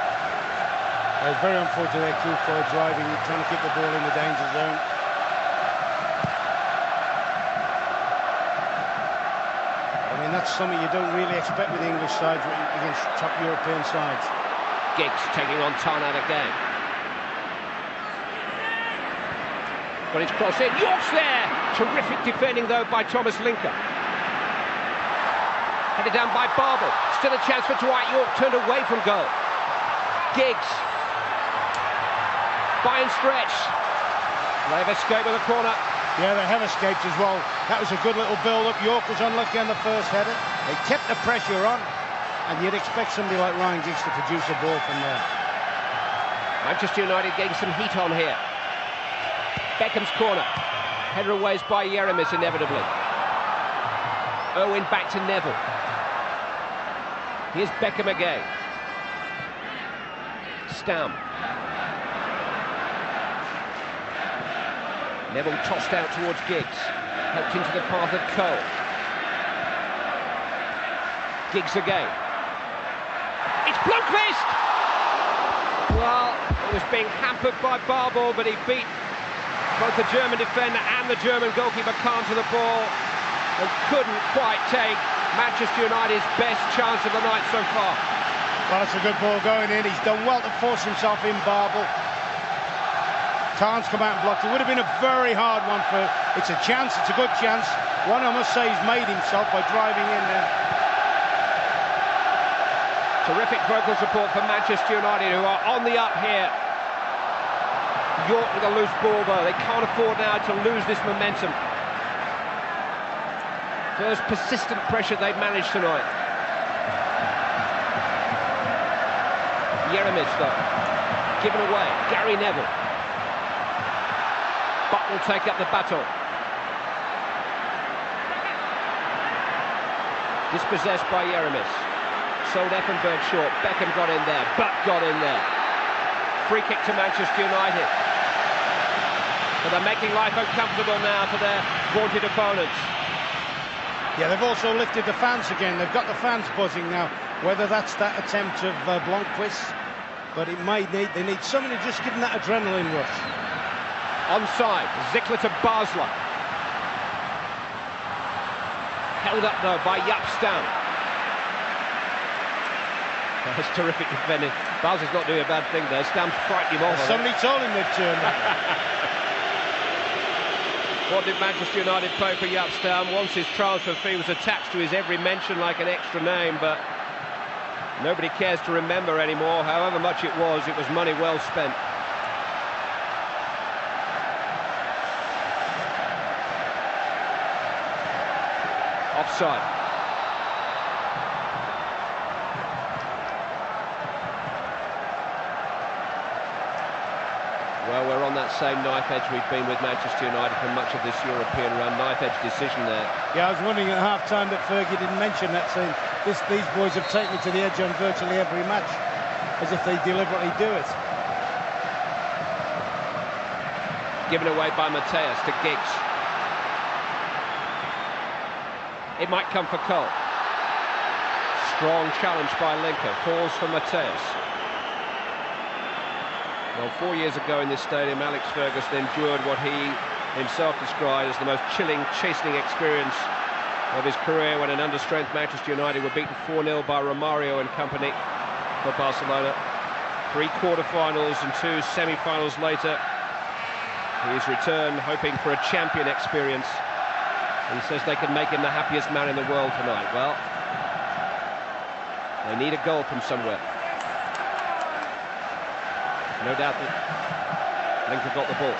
It's very unfortunate that Kufur driving, trying to keep the ball in the danger zone. I mean, that's something you don't really expect with the English sides against top European sides. Giggs taking on Tarnat again. Got his cross in. York's there! Terrific defending, though, by Thomas Linker. Headed down by Babel. Still a chance for Dwight York, turned away from goal. Giggs. Bayern stretch. They've escaped with a corner. Yeah, they have escaped as well. That was a good little build-up. York was unlucky on the first header. They kept the pressure on, and you'd expect somebody like Ryan Giggs to produce a ball from there. Manchester United getting some heat on here. Beckham's corner. Header away by Jeremis, inevitably. Owen back to Neville. Here's Beckham again. Stam. Neville tossed out towards Giggs. Helped into the path of Cole. Giggs again. It's Blomqvist! Well, it was being hampered by Babel, but he beat both the German defender and the German goalkeeper calm to the ball and couldn't quite take Manchester United's best chance of the night so far. Well, it's a good ball going in. He's done well to force himself in Babel. Can't come out and block. It would have been a very hard one for... It's a chance, it's a good chance. One, I must say, he's made himself by driving in there. Terrific vocal support for Manchester United, who are on the up here. York with a loose ball, though. They can't afford now to lose this momentum. First persistent pressure they've managed tonight. Jeremis, though, given away. Gary Neville. Butt will take up the baton. Dispossessed by Jeremis. Sold Effenberg short. Beckham got in there. Butt got in there. Free kick to Manchester United. But they're making life uncomfortable now for their vaunted opponents. Yeah, they've also lifted the fans again. They've got the fans buzzing now. Whether that's that attempt of Blomqvist, but they need something to just give them that adrenaline rush. Onside, Zickler to Basler. Held up though by Yapstam. That's terrific defending. Basler's not doing a bad thing there. Stam's frightened him off. Somebody told him they'd turn that. What did Manchester United pay for Yapstam? Once his transfer fee was attached to his every mention like an extra name, but nobody cares to remember anymore. However much it was money well spent. Offside. Well, we're on that same knife edge we've been with Manchester United for much of this European run. Knife edge decision there. Yeah, I was wondering at half-time that Fergie didn't mention that, saying these boys have taken me to the edge on virtually every match, as if they deliberately do it. Given away by Mateus to Giggs. It might come for Cole. Strong challenge by Linker. Falls for Mateus. Well, 4 years ago in this stadium, Alex Ferguson endured what he himself described as the most chilling, chastening experience of his career when an understrength Manchester United were beaten 4-0 by Romario and company for Barcelona. 3 quarter-finals and 2 semi-finals later, he's returned hoping for a champion experience. He says they can make him the happiest man in the world tonight. Well, they need a goal from somewhere. No doubt that Linker got the ball.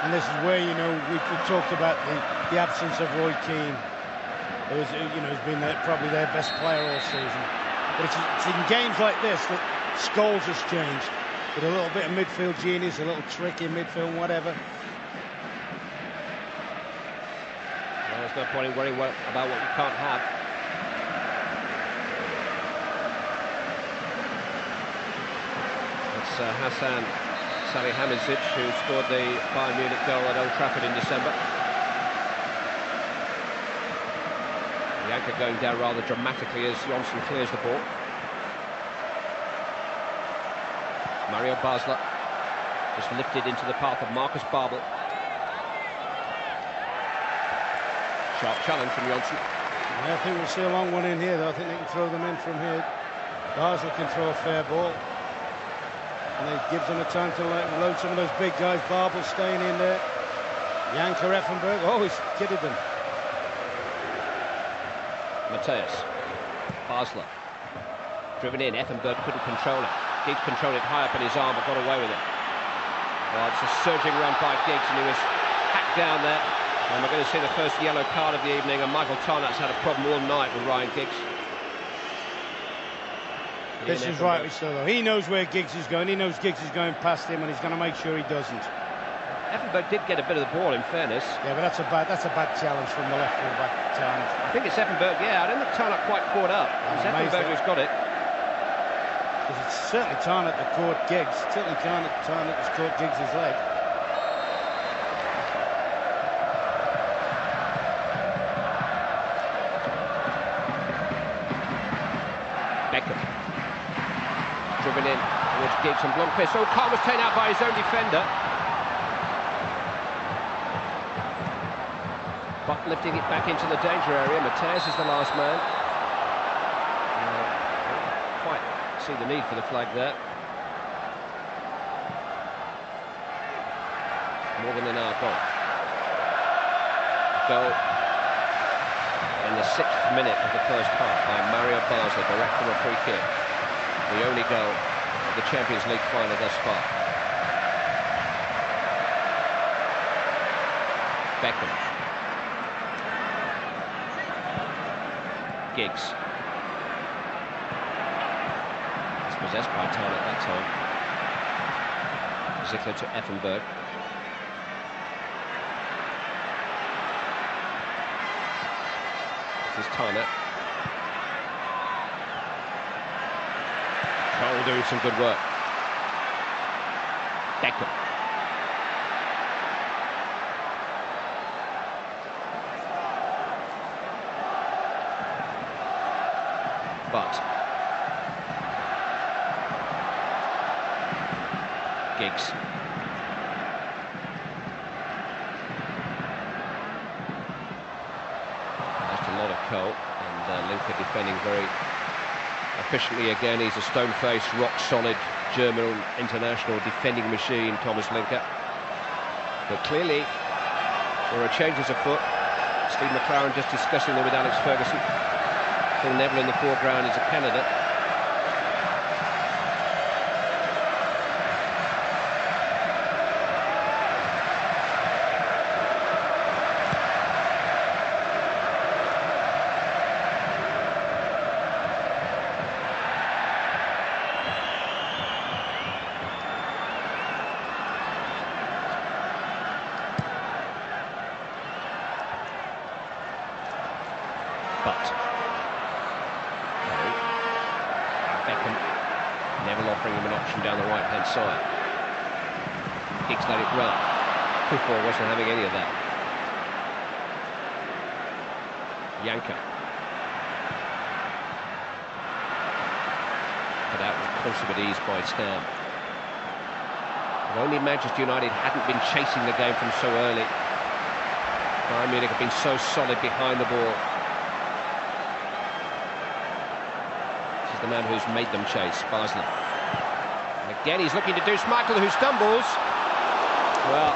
And this is where, you know, we talked about the absence of Roy Keane, who's, you know, has been probably their best player all season. But it's in games like this that Scholes has changed, with a little bit of midfield genius, a little trick in midfield, whatever. Well, there's no point in worrying about what you can't have. It's Hassan Salihamidzic who scored the Bayern Munich goal at Old Trafford in December. The anchor going down rather dramatically as Johnson clears the ball. Mario Basler just lifted into the path of Marcus Babel. Sharp challenge from Johnson. Yeah, I think we'll see a long one in here, though. I think they can throw them in from here. Basel can throw a fair ball. And it gives them a time to load some of those big guys. Babel staying in there. Janker Effenberg. Oh, he's kidded them. Mateus. Basler. Driven in. Effenberg couldn't control it. Giggs controlled it high up in his arm, but got away with it. Well, it's a surging run by Giggs, and he was hacked down there. And we're going to see the first yellow card of the evening, and Michael Tarnack's had a problem all night with Ryan Giggs. This is rightly so, though. He knows where Giggs is going. He knows Giggs is going past him, and he's going to make sure he doesn't. Effenberg did get a bit of the ball, in fairness. Yeah, but that's a bad challenge from the left full-back, Tarnack. I think it's Effenberg, yeah. I don't think Tarnack quite caught up. It's Effenberg who's got it. Because it's certainly Tarnack that caught Giggs. Certainly Tarnack has caught Giggs' leg. Beckham. Driven in towards Giggs and Blomqvist. So Carl was taken out by his own defender. But lifting it back into the danger area. Mateus is the last man. Quite see the need for the flag there. More than an hour gone. Goal in the 6th minute of the first half by Mario Basler, direct from a free kick. The only goal of the Champions League final thus far. Beckham. Giggs. It's possessed by Tyler at that time. Zickler to Effenberg. This is Tyler. Cole doing some good work. Beckham. But Giggs. That's a lot of Cole, and Linker defending very efficiently again. He's a stone-faced, rock-solid German international defending machine, Thomas Linker. But clearly there are changes afoot. Steve McLaren just discussing them with Alex Ferguson. Phil Neville in the foreground is a candidate. But Beckham, Neville offering him an option down the right-hand side. Giggs let it run. Kufur wasn't having any of that. Janka. But out with consummate ease by Stam. If only Manchester United hadn't been chasing the game from so early. Bayern Munich have been so solid behind the ball. The man who's made them chase, Basler. And again, he's looking to do Schmeichel, who stumbles. Well,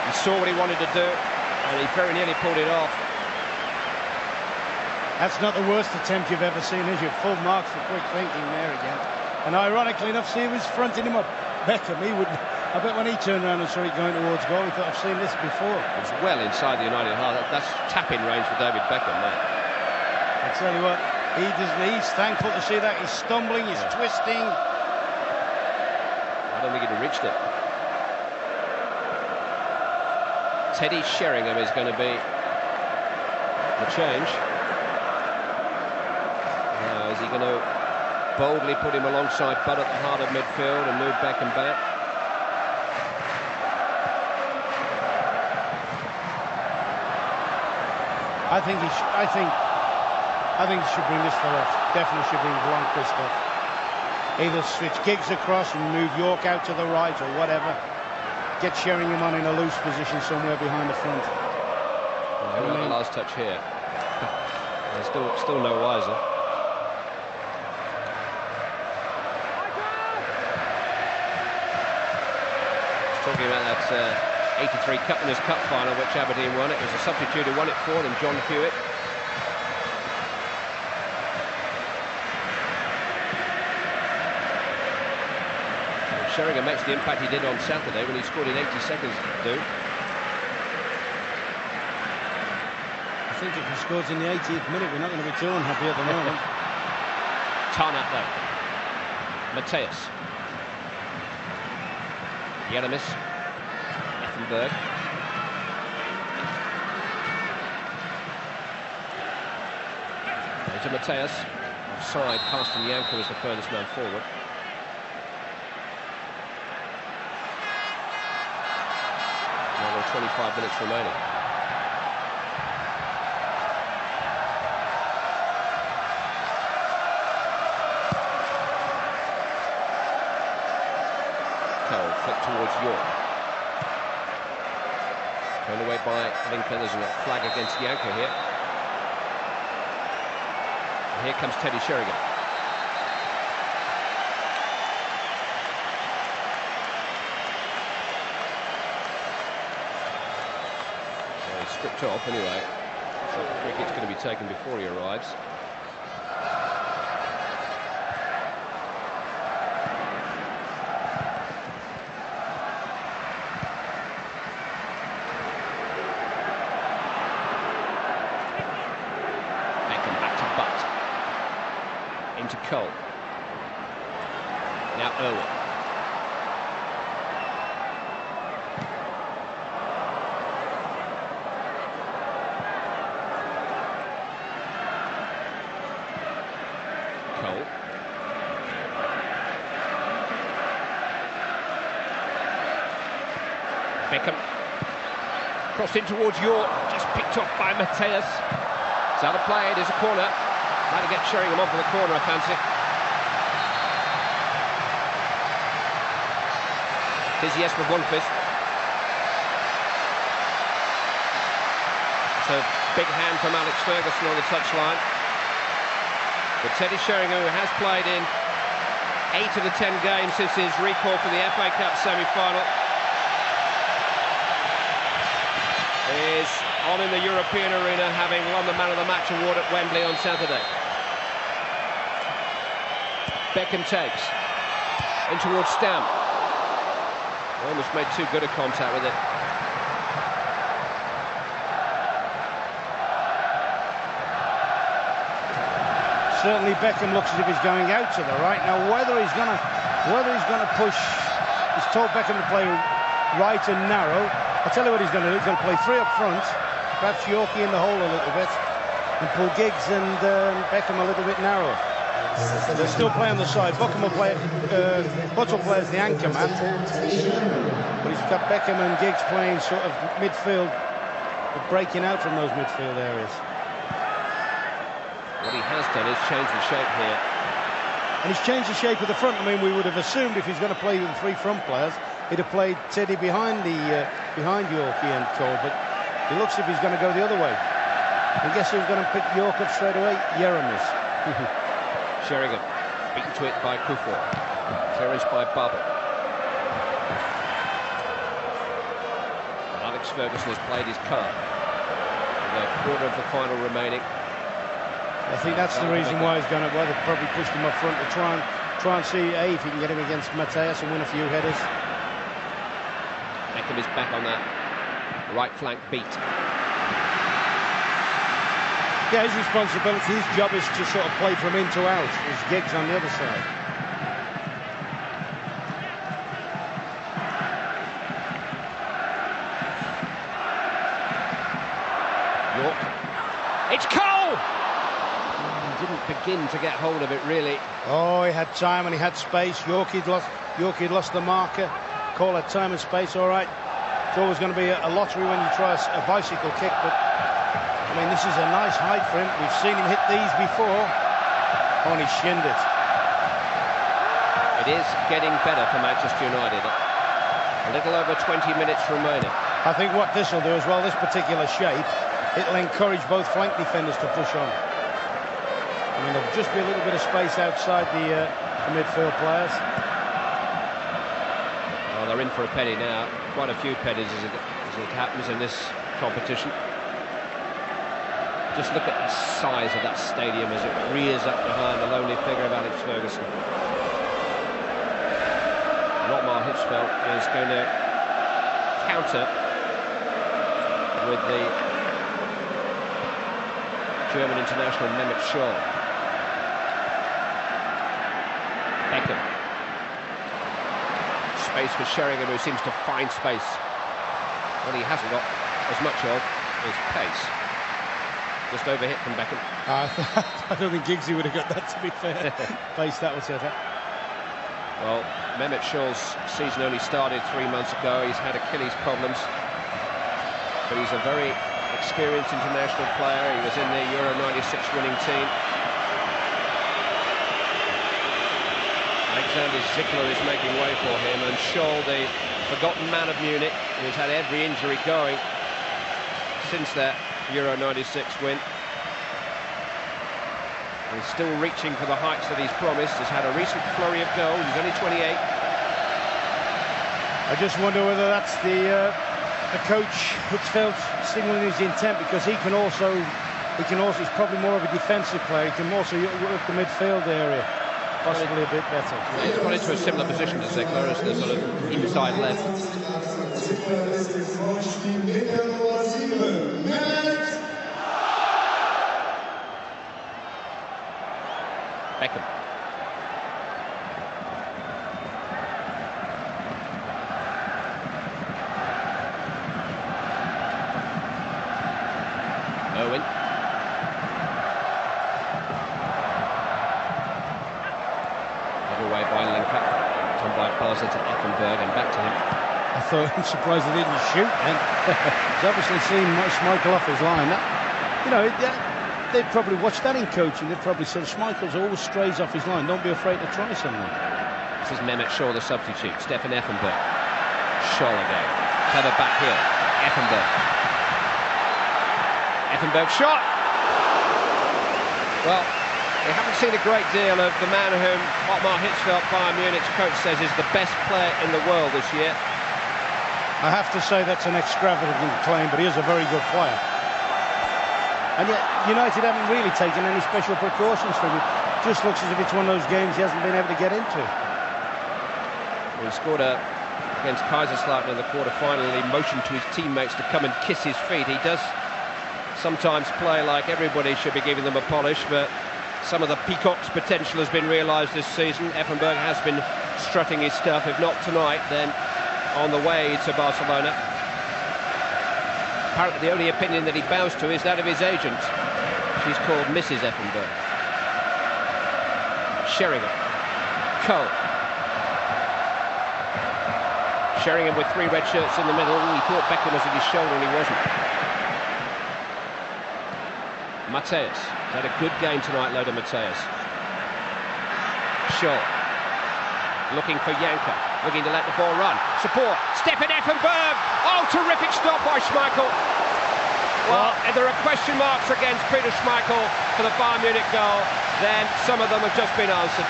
he saw what he wanted to do, and he very nearly pulled it off. That's not the worst attempt you've ever seen, is it? Full marks for quick thinking there again. And ironically enough, see, he was fronting him up. Beckham, he would. I bet when he turned around and saw it going towards goal, he thought, I've seen this before. It was well inside the United half. That's tap-in range for David Beckham, mate. I tell you what, he's thankful to see that. He's stumbling, he's twisting. I don't think he'd have reached it. Teddy Sheringham is going to be the change. Now, is he going to boldly put him alongside Bud at the heart of midfield and move back and back? I think he should bring this fella off. Definitely should bring Blomqvist off. Either switch Giggs across and move York out to the right or whatever. Get Sheringham on in a loose position somewhere behind the front. Well, the last touch here. Still no wiser. Talking about that 83 Cup Winners' Cup final which Aberdeen won. It was a substitute who won it for them, John Hewitt. Sheringham makes the impact he did on Saturday when he scored in 80 seconds, dude. I think if he scores in the 80th minute, we're not going to be too unhappy at the moment. Tarnat though. Mateus. Yelemis. Effenberg. To Mateus. Offside, Carsten Janko is the furthest man forward. Now 25 minutes remaining. Cole flick towards York. Turned away by Linker. There's a flag against Janko here. And here comes Teddy Sheringham. Stripped off anyway, so the free kick's going to be taken before he arrives. into Cole. Now Irwin. Cole. Beckham. Crossed in towards York, just picked off by Mateus. It's out of play, it is a corner. Trying to get Sheringham off of the corner, I fancy. Here's Jesper Blomqvist. It's a big hand from Alex Ferguson on the touchline. But Teddy Sheringham, who has played in 8 of the 10 games since his recall for the FA Cup semi-final, is on in the European arena, having won the Man of the Match award at Wembley on Saturday. Beckham takes in towards Stam. Almost made too good a contact with it. Certainly Beckham looks as if he's going out to the right. Now whether he's gonna push, he's told Beckham to play right and narrow. I'll tell you what he's going to do. He's going to play 3 up front, perhaps Yorkie in the hole a little bit, and pull Giggs and Beckham a little bit narrower. They'll still play on the side. Buckham will play, Butts will play as the anchor man, but he's got Beckham and Giggs playing sort of midfield, breaking out from those midfield areas. What he has done is change the shape here. And he's changed the shape of the front. I mean, we would have assumed if he's going to play with 3 front players, he'd have played Teddy behind Yorkie and Cole, but he looks as if he's going to go the other way. And guess who's going to pick York up straight away? Jeremies. Sheringham, beaten to it by Kufur. Clearance by Bubble. Alex Ferguson has played his card. With a quarter of the final remaining. I think that's the reason why he's going to. Well, they've probably pushed him up front to try and see if he can get him against Mateus and win a few headers. Beckham is back on that right flank beat. Yeah, his responsibility, his job is to sort of play from in to out. There's Giggs on the other side. York. It's Cole! He didn't begin to get hold of it, really. Oh, he had time and he had space. Yorkie had lost the marker. Cole had time and space, all right. It's always going to be a lottery when you try a bicycle kick, but I mean, this is a nice height for him. We've seen him hit these before. Oh, and he shinned it. It is getting better for Manchester United. A little over 20 minutes remaining. I think what this will do as well, this particular shape, it'll encourage both flank defenders to push on. I mean, there'll just be a little bit of space outside the midfield players. Well, they're in for a penny now. Quite a few pennies as it happens in this competition. Just look at the size of that stadium as it rears up behind the lonely figure of Alex Ferguson. Otmar Hitzfeld is going to counter with the German international Mehmet Scholl. Beckham. Space for Sheringham, who seems to find space. What he hasn't got as much of is pace. Just overhit from Beckham. I don't think Giggsy would have got that, to be fair. Pace, that was it. Well, Mehmet Scholl's season only started 3 months ago. He's had Achilles problems, but he's a very experienced international player. He was in the Euro '96 winning team. Alexander Zickler is making way for him, and Scholl, the forgotten man of Munich, who's had every injury going since that Euro '96 win. He's still reaching for the heights that he's promised. He's had a recent flurry of goals. He's only 28. I just wonder whether that's the coach Hitzfeld signaling his intent, because he can also, he's probably more of a defensive player. He can also work the midfield area possibly a bit better. He's got into a similar position to Zickler as the sort of inside left. Beckham. Owen. Given away by Linker. Done by Basler to Effenberg and back to him. I thought, I'm surprised he didn't shoot then. He's obviously seen Schmeichel off his line. They'd probably watched that in coaching. They'd probably said Schmeichel's always strays off his line. Don't be afraid to try something. This is Mehmet Shaw, the substitute. Stefan Effenberg. Shaw again. Clever back here. Effenberg. Effenberg shot. Well, we haven't seen a great deal of the man whom Otmar Hitzfeld, Bayern Munich's coach, says is the best player in the world this year. I have to say that's an extravagant claim, but he is a very good player. And yet United haven't really taken any special precautions for him. It just looks as if it's one of those games he hasn't been able to get into. Well, he scored against Kaiserslautern in the quarter-final. He motioned to his teammates to come and kiss his feet. He does sometimes play like everybody should be giving them a polish, but some of the peacock's potential has been realised this season. Effenberg has been strutting his stuff. If not tonight, then on the way to Barcelona. Apparently the only opinion that he bows to is that of his agent. She's called Mrs. Effenberg. Sheringham. Cole. Sheringham with 3 red shirts in the middle. He thought Beckham was at his shoulder and he wasn't. Mateus. Had a good game tonight, Lothar Mateus. Shaw. Looking for Janka. Looking to let the ball run. Support. Stefan Effenberg. Oh, terrific stop by Schmeichel. Well, if there are question marks against Peter Schmeichel for the Bayern Munich goal, then some of them have just been answered.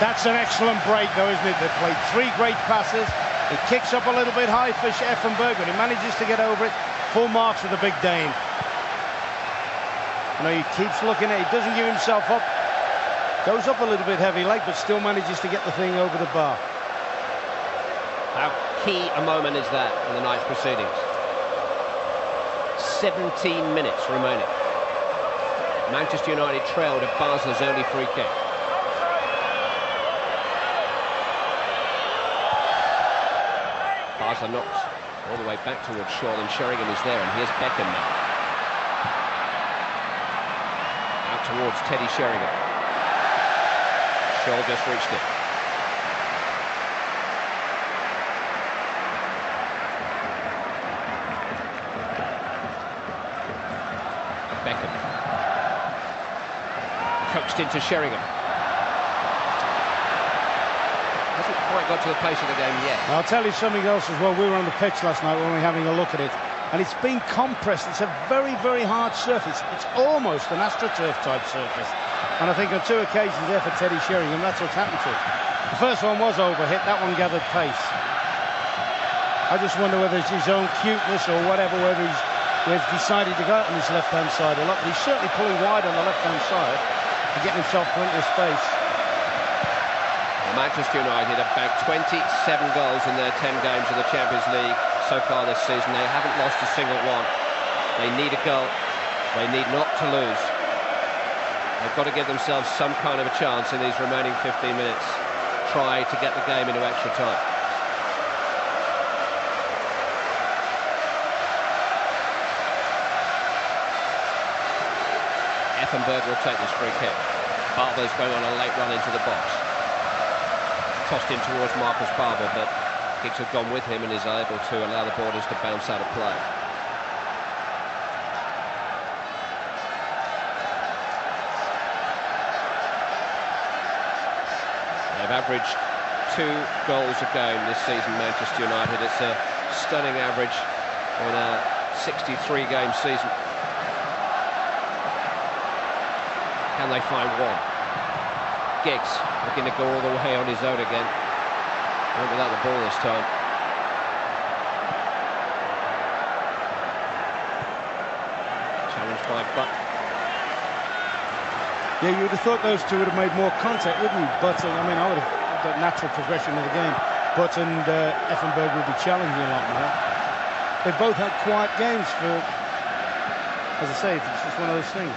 That's an excellent break, though, isn't it? They played 3 great passes. He kicks up a little bit high for Effenberg, but he manages to get over it. Full marks for the big Dane. He keeps looking at it. He doesn't give himself up. Goes up a little bit heavy leg, but still manages to get the thing over the bar. How key a moment is that in the night's proceedings? 17 minutes remaining. Manchester United trailed at Basler's early free kick. Basler knocks all the way back towards Shaw, and Sheringham is there, and here's Beckham now. Out towards Teddy Sheringham. Shaw just reached it. Beckham. Coaxed into Sheringham. Hasn't quite got to the pace of the game yet. I'll tell you something else as well. We were on the pitch last night when we were having a look at it, and it's been compressed. It's a very, very hard surface. It's almost an AstroTurf type surface. And I think on 2 occasions there for Teddy Sheringham, that's what's happened to it. The first one was overhit, that one gathered pace. I just wonder whether it's his own cuteness or whatever, whether he's decided to go out on his left-hand side a lot. But he's certainly pulling wide on the left-hand side to get himself plenty of space. Manchester United have bagged 27 goals in their 10 games of the Champions League so far this season. They haven't lost a single one. They need a goal. They need not to lose. They've got to give themselves some kind of a chance in these remaining 15 minutes. Try to get the game into extra time. Effenberg will take this free kick. Barber's going on a late run into the box. Tossed in towards Marcus Barber, but kicks have gone with him and is able to allow the borders to bounce out of play. They've averaged 2 goals a game this season, Manchester United. It's a stunning average in a 63-game season. Can they find one? Giggs looking to go all the way on his own again. Not without the ball this time. Challenged by Butt. Yeah, you would have thought those two would have made more contact, wouldn't you? But, I mean, I would have got natural progression of the game. Butt and Effenberg would be challenging a lot more. They both had quiet games for, as I say, it's just one of those things.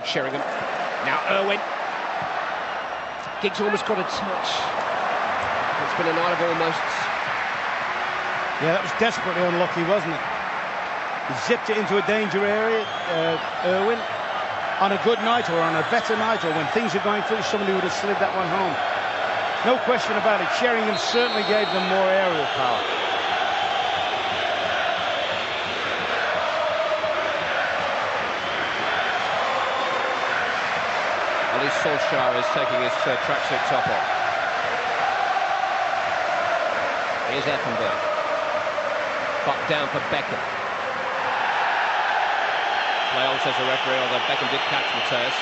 Sheringham. Now Irwin. Giggs almost got a touch. It's been a night of almosts. Yeah, that was desperately unlucky, wasn't it? He zipped it into a danger area, Irwin. On a good night or on a better night or when things are going through, somebody would have slid that one home. No question about it. Sheringham certainly gave them more aerial power. Oli Solskjaer is taking his tracksuit top off. Here's Effenberg. Butt down for Beckham. Play on, says the referee, although Beckham did catch Mateus.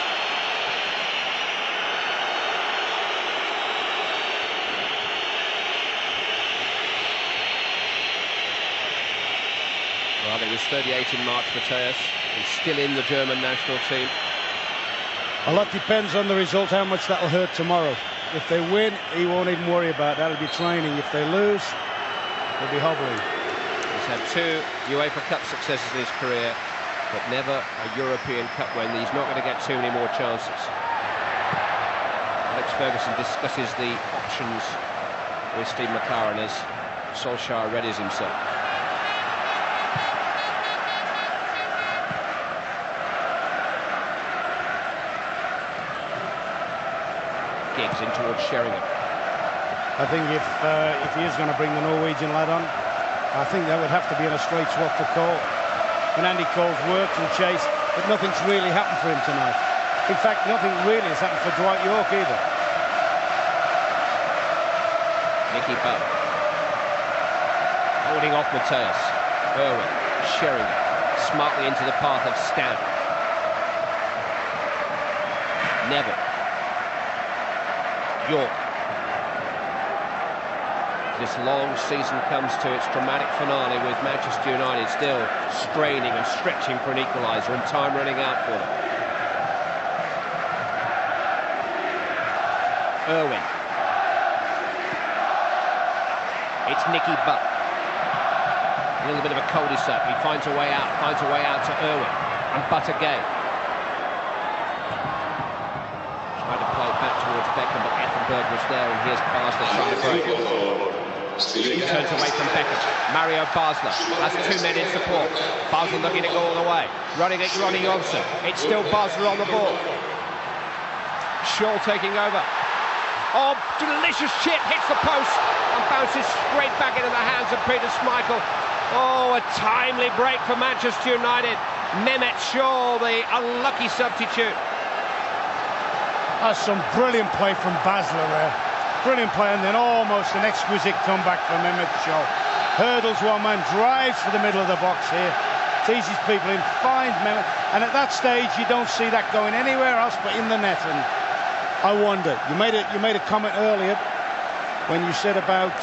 Well, he was 38 in March, Mateus. He's still in the German national team. A lot depends on the result, how much that'll hurt tomorrow. If they win, he won't even worry about that. It'll be training. If they lose, he'll be hobbling. He's had 2 UEFA Cup successes in his career, but never a European Cup win. He's not going to get too many more chances. Alex Ferguson discusses the options with Steve McLaren as Solskjaer readies himself. Giggs in towards Sheringham. I think if he is going to bring the Norwegian lad on, I think that would have to be in a straight swap for Cole. And Andy Cole's worked and chased, but nothing's really happened for him tonight. In fact, nothing really has happened for Dwight York either. Nicky Butt. Holding off Mateus. Irwin. Sheringham. Smartly into the path of Stan. Neville. York. This long season comes to its dramatic finale with Manchester United still straining and stretching for an equaliser and time running out for them. Irwin. It's Nicky Butt. A little bit of a cul-de-sac. He finds a way out to Irwin. And Butt again. Tried to play back towards Beckham, but Effenberg was there, and here's Basler trying to break. He turns away from Beckham. Mario Basler has 2 men in support. Basler looking to go all the way. Running at Ronnie Johnson. It's still Basler on the ball. Shaw taking over. Oh, delicious chip, hits the post and bounces straight back into the hands of Peter Schmeichel. Oh, a timely break for Manchester United. Mehmet Shaw, the unlucky substitute. That's some brilliant play from Basler there. Brilliant play, and then almost an exquisite comeback from Mehmet Shaw. Hurdles one man, drives for the middle of the box here. Teases people in, finds Mehmet, and at that stage you don't see that going anywhere else but in the net. And I wonder, you made a comment earlier when you said about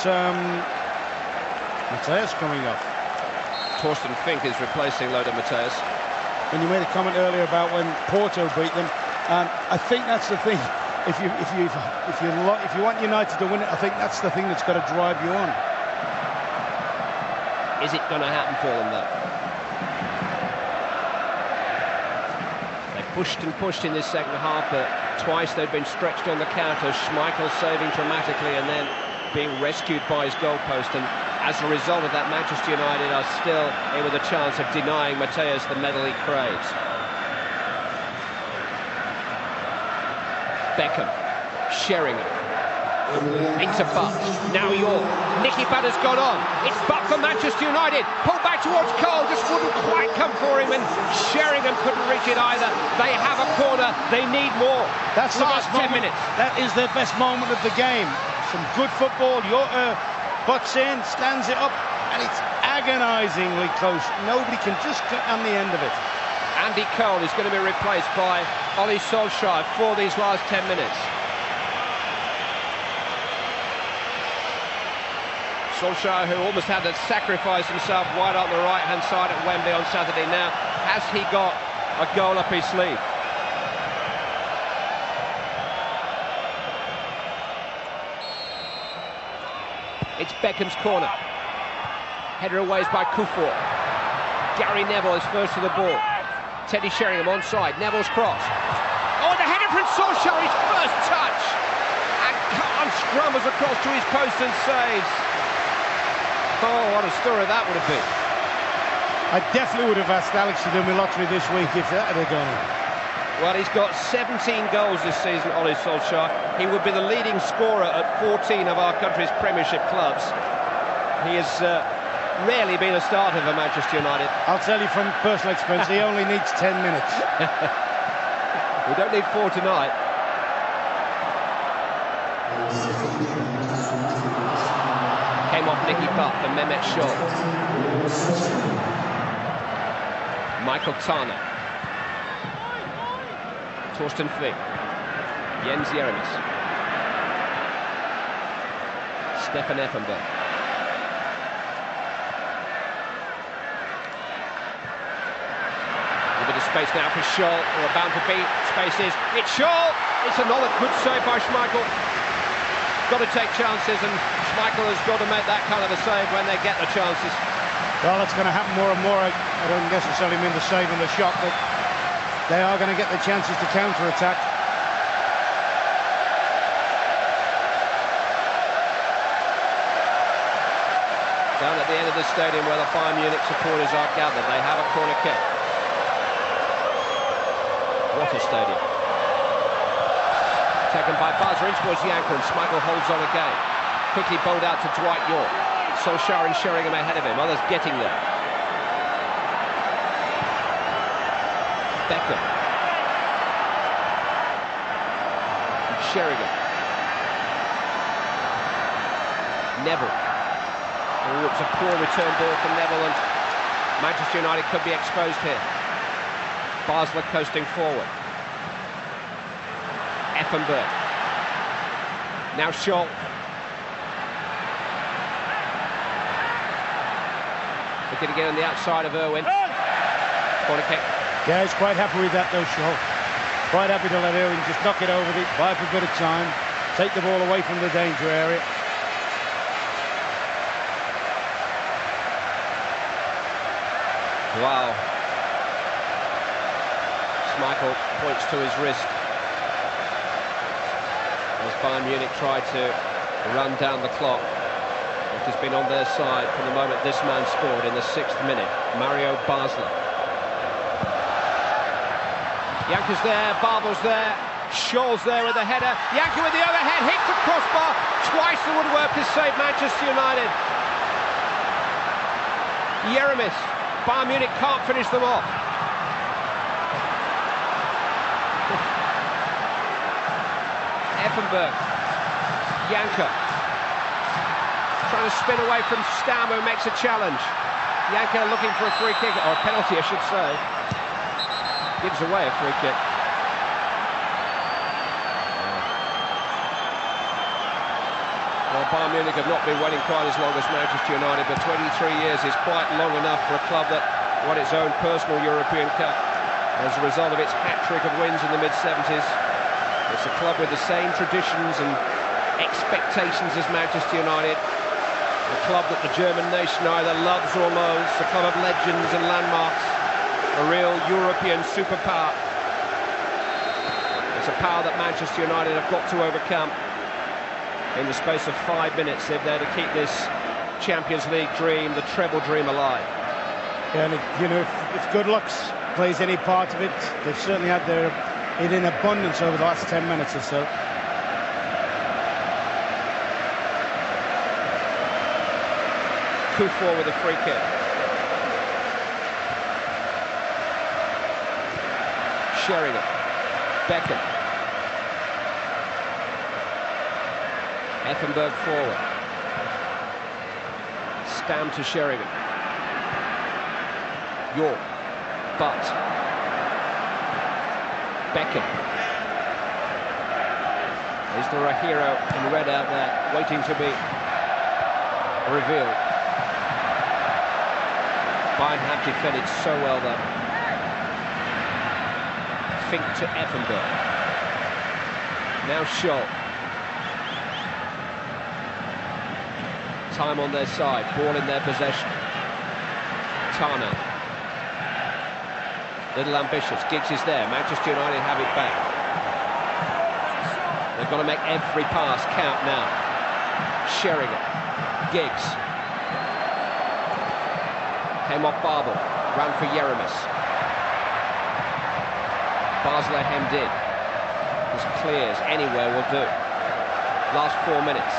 Mateus coming off. Torsten Fink is replacing Lothar Matthäus. When you made a comment earlier about when Porto beat them, I think that's the thing. If you want United to win it, I think that's the thing that's got to drive you on. Is it going to happen for them though? They pushed in this second half, but twice they've been stretched on the counter. Schmeichel saving dramatically and then being rescued by his goalpost. And as a result of that, Manchester United are still in with a chance of denying Matthäus the medal he craves. Beckham, Sheringham, into Butt, now York, Nicky Butt has got on, it's Butt for Manchester United, pulled back towards Cole, just wouldn't quite come for him, and Sheringham couldn't reach it either. They have a corner, they need more. That's the last 10 minutes. That is the best moment of the game. Some good football. Butts in, stands it up, and it's agonisingly close. Nobody can just get on the end of it. Andy Cole is going to be replaced by Oli Solskjaer for these last 10 minutes. Solskjaer, who almost had to sacrifice himself wide on the right-hand side at Wembley on Saturday. Now, has he got a goal up his sleeve? It's Beckham's corner. Header away by Kufor. Gary Neville is first to the ball. Teddy Sheringham onside, Neville's cross. Oh, the header from Solskjaer, his first touch! And Khan scrambles across to his post and saves. Oh, what a story that would have been. I definitely would have asked Alex to do my lottery this week if that had gone. Well, he's got 17 goals this season, Ole Solskjaer. He would be the leading scorer at 14 of our country's Premiership clubs. He has rarely been a starter for Manchester United. I'll tell you from personal experience, he only needs 10 minutes. We don't need 4 tonight. Came off Nicky Butt for Mehmet Scholl. Michael Tana. Torsten Flick. Jens Jeremies. Stefan Effenberg. A bit of space now for Scholl, or bound to be. Spaces. It's Scholl! It's another good save by Schmeichel. Got to take chances, and Schmeichel has got to make that kind of a save when they get the chances. Well, it's going to happen more and more. I don't necessarily mean the save and the shot, but they are going to get the chances to counter-attack. Down at the end of the stadium where the Bayern Munich supporters are gathered, they have a corner kick. What a stadium. Taken by Buzzer, in towards Janker, and Schmeichel holds on again. Quickly bowled out to Dwight York. Solskjaer and Sheringham ahead of him, others getting there. Beckham. And Sheringham. Neville. Oh, it's a poor return ball from Neville, and Manchester United could be exposed here. Basler coasting forward. Effenberg. Now Scholl. Looking to get on the outside of Irwin. Corner kick. Yeah, he's quite happy with that though, Scholl. Quite happy to let Irwin just knock it over, buy for a bit of time, take the ball away from the danger area. Wow. Schmeichel points to his wrist as Bayern Munich tried to run down the clock, which has been on their side from the moment this man scored in the 6th minute. Mario Basler. Janker's there, Babel's there, Scholl's there with the header. Janker with the overhead, hits the crossbar. Twice the woodwork has saved Manchester United. Jeremies. Bayern Munich can't finish them off. Effenberg. Janker. Trying to spin away from Stam, who makes a challenge. Janker looking for a free kick, or a penalty I should say. Gives away a free kick. Well, Bayern Munich have not been waiting quite as long as Manchester United, but 23 years is quite long enough for a club that won its own personal European Cup as a result of its hat-trick of wins in the mid-70s. It's a club with the same traditions and expectations as Manchester United. A club that the German nation either loves or loathes, a club of legends and landmarks, a real European superpower. It's a power that Manchester United have got to overcome in the space of 5 minutes if they're to keep this Champions League dream, the treble dream, alive. Yeah, and you know, if good luck plays any part of it, they've certainly had it in abundance over the last 10 minutes or so. Kuffour with a free kick. Sheringham. Beckham. Effenberg forward. Stam to Sheringham. York. Butt. Beckham. Is there a hero in red out there waiting to be revealed? Bayern have defended so well though. Fink to Effenberg. Now Scholl. Time on their side, ball in their possession. Tana. Little ambitious. Giggs is there. Manchester United have it back. They've got to make every pass count now. Sheringham. Giggs. Came off Babel. Ran for Jeremis. Basler hemmed in. Just clears. Anywhere will do. Last 4 minutes.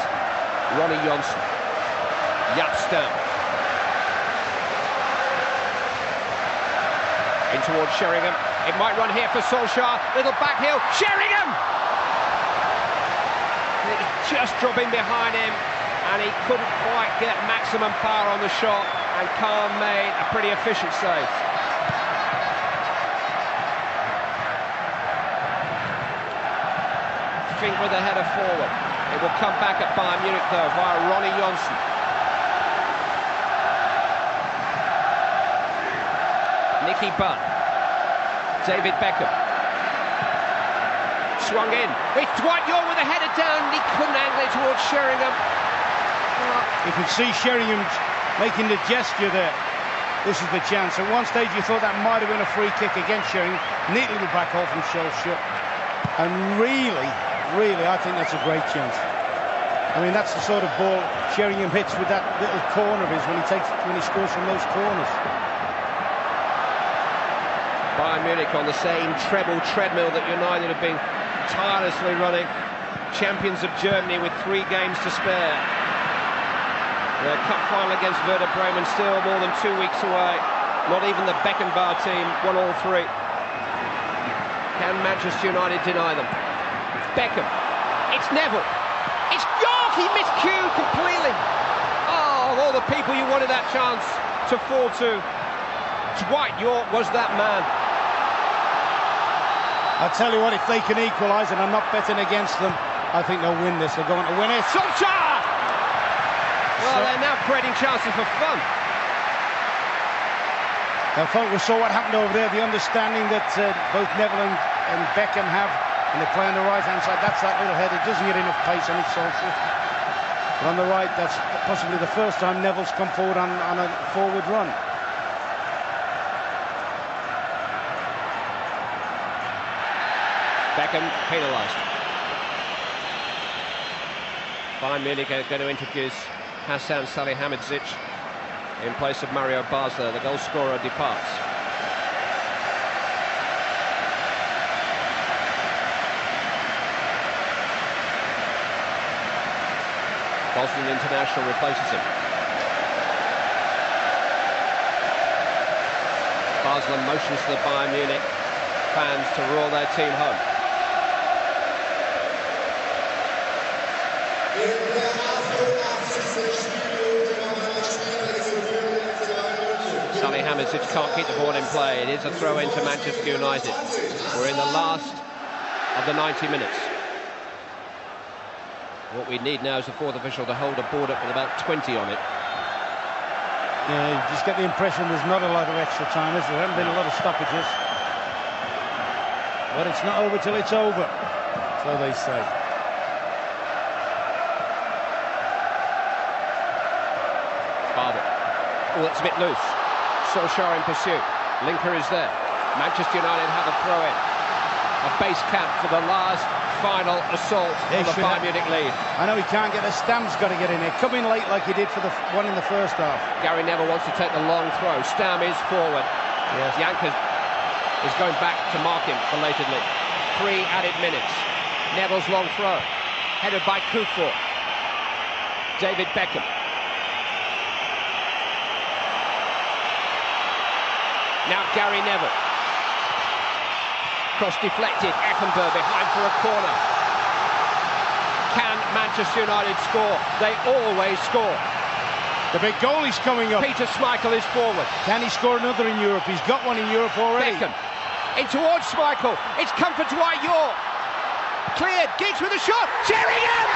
Ronnie Johnson. Jaap Stam. In towards Sheringham. It might run here for Solskjaer. Little back heel. Sheringham! Just dropping behind him, and he couldn't quite get maximum power on the shot, and Khan made a pretty efficient save. Fink with the header forward. It will come back at Bayern Munich though via Ronnie Johnson. Nicky Butt. David Beckham. Swung in. It's Dwight York with a header down. He couldn't angle it towards Sheringham. You can see Sheringham making the gesture there. This is the chance. At one stage you thought that might have been a free kick against Sheringham. Neat little back hole from Solskjaer. And really, I think that's a great chance. I mean, that's the sort of ball Sheringham hits with that little corner of his when he scores from those corners. Bayern Munich on the same treble treadmill that United have been tirelessly running. Champions of Germany with 3 games to spare. Their cup final against Werder Bremen still more than 2 weeks away. Not even the Beckenbauer team won all 3. Can Manchester United deny them? Beckham. It's Neville. It's York. He miscued completely. Oh, of all the people you wanted that chance to fall to, Dwight York was that man. I'll tell you what, if they can equalise, and I'm not betting against them, I think they'll win this. They're going to win it. Solskjaer! Well, they're now creating chances for fun. Now, folks, we saw what happened over there. The understanding that both Neville and Beckham have, and they play on the right-hand side. That's that little head. It doesn't get enough pace on it, Solskjaer. But on the right, that's possibly the first time Neville's come forward on a forward run. Beckham penalised. Bayern Munich are going to introduce Hassan Salihamidzic in place of Mario Basler. The goal scorer departs. Bosnian international replaces him. Basler motions to the Bayern Munich fans to roar their team home. Salihamidzic can't keep the ball in play. It is a throw into Manchester United. We're in the last of the 90 minutes. What we need now is the fourth official to hold a board up with about 20 on it. Yeah, you just get the impression there's not a lot of extra time, is there? There haven't been a lot of stoppages. But it's not over till it's over, so they say. Barber. Oh, that's a bit loose. Solskjaer in pursuit. Linker is there. Manchester United have a throw-in. A base camp for the last final assault on the Bayern Munich lead. I know he can't get it. Stam's got to get in there. Come in late like he did for the one in the first half. Gary Neville wants to take the long throw. Stam is forward. Yes. Yankers is going back to mark him belatedly. 3 added minutes. Neville's long throw. Headed by Kufor. David Beckham. Now Gary Neville. Cross deflected. Effenberg behind for a corner. Can Manchester United score? They always score. The big goalie's coming up. Peter Schmeichel is forward. Can he score another in Europe? He's got one in Europe already. Beckham. In towards Schmeichel. It's come for Dwight York. Cleared. Giggs with a shot. Sheringham!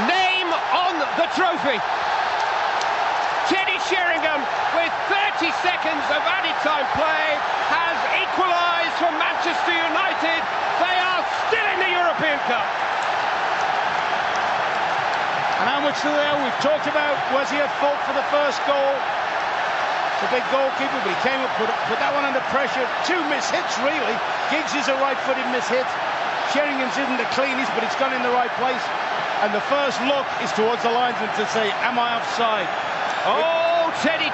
Name on the trophy. Teddy Sheringham, with 30 seconds of added time play, has equalised for Manchester United. They are Cup. And how much do they owe? We've talked about, was he at fault for the first goal? The big goalkeeper, but he came up, put that one under pressure. Two missed hits, really. Giggs is a right-footed missed hit. Sheringham's isn't the cleanest, but it's gone in the right place. And the first look is towards the linesman to say, am I offside? Oh, Teddy.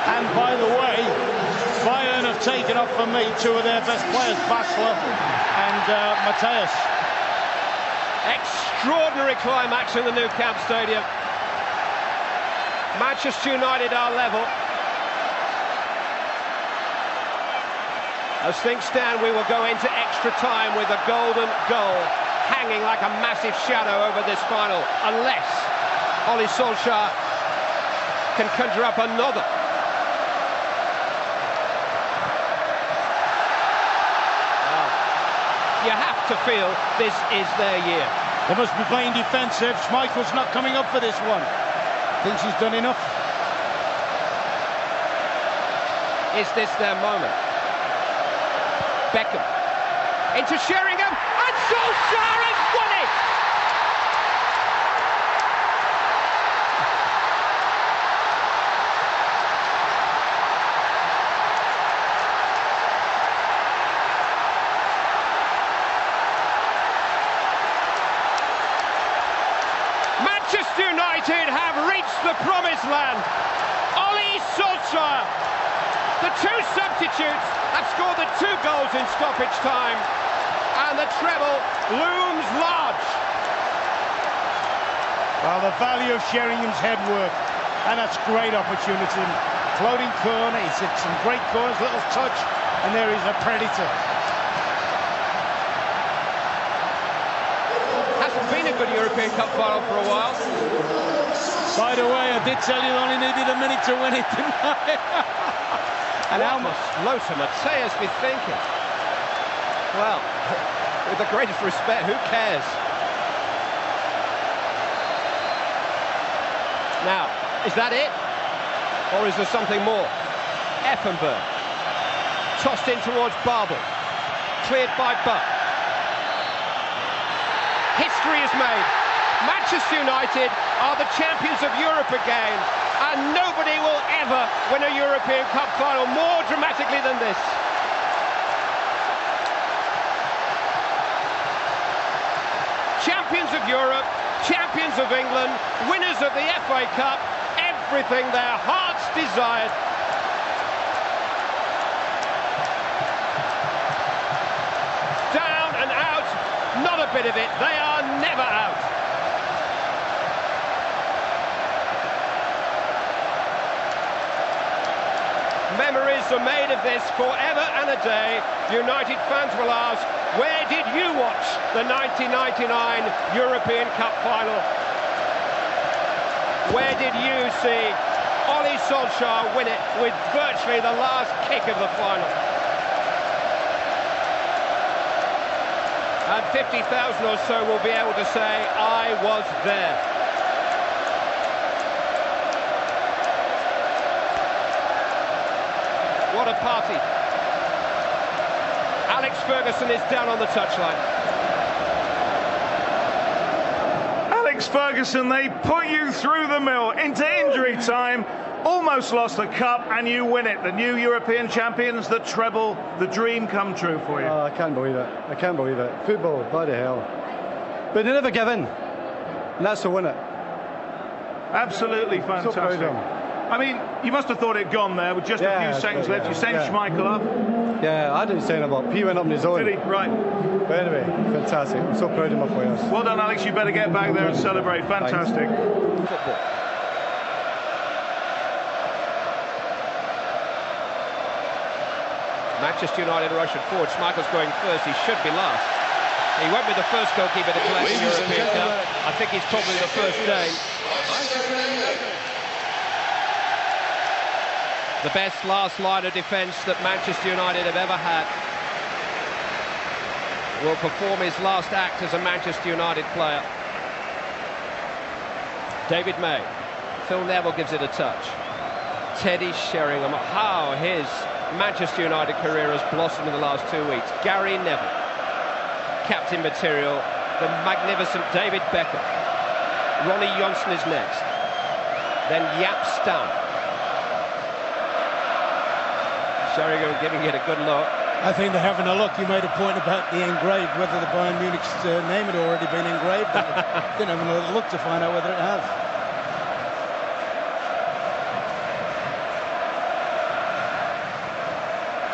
And by the way, Bayern have taken off for me two of their best players, Basler and Mateus. Extraordinary climax in the Nou Camp Stadium. Manchester United are level. As things stand, we will go into extra time with a golden goal hanging like a massive shadow over this final, unless Ole Solskjaer can conjure up another. You have to feel this is their year. They must be playing defensive. Schmeichel's not coming up for this one. Thinks he's done enough. Is this their moment? Beckham into Sheringham, and Solskjaer has won it! Manchester United have reached the promised land. Ole Solskjaer, the two substitutes, have scored the 2 goals in stoppage time, and the treble looms large. Well, the value of Sheringham's head work, and that's great opportunity. Floating corner, he's hit some great corners, little touch, and there is a predator. Hasn't been a good European Cup final for a while. By the way, I did tell you they only needed a minute to win it, didn't I? And how must Lothar Matthäus be thinking? Well, with the greatest respect, who cares? Now, is that it? Or is there something more? Effenberg. Tossed in towards Babel. Cleared by Buck. History is made. Manchester United are the champions of Europe again, and nobody will ever win a European Cup final more dramatically than this. Champions of Europe, champions of England, winners of the FA Cup, everything their hearts desired. Down and out, not a bit of it, they are never out. Memories are made of this forever and a day. United fans will ask, where did you watch the 1999 European Cup final? Where did you see Ole Solskjaer win it with virtually the last kick of the final? And 50,000 or so will be able to say, I was there. What a party. Alex Ferguson is down on the touchline. Alex Ferguson, they put you through the mill into injury time, almost lost the cup, and you win it. The new European champions, the treble, the dream come true for you. Oh, I can't believe it. I can't believe it. Football, bloody hell. But they never give in, and that's to win it. Absolutely fantastic. So proud of them. I mean, you must have thought it had gone there with just a few seconds left. You sent Schmeichel up. Yeah, I didn't send him up. He went up on his own. Did he? Right. But anyway, fantastic. I'm so proud of my players. Well done, Alex. You better get back there and celebrate. Fantastic. Football. Manchester United rushing forward. Schmeichel's going first. He should be last. He won't be the first goalkeeper to collect the European Cup. I think he's probably the first Dane. The best last line of defence that Manchester United have ever had. Will perform his last act as a Manchester United player. David May. Phil Neville gives it a touch. Teddy Sheringham. How his Manchester United career has blossomed in the last 2 weeks. Gary Neville. captain material, the magnificent David Beckham. Ronnie Johnson is next. Then Jaap Stam. Sheringham giving it a good look. I think they're having a look. You made a point about the engraved, whether the Bayern Munich's name had already been engraved. Didn't have a look to find out whether it has.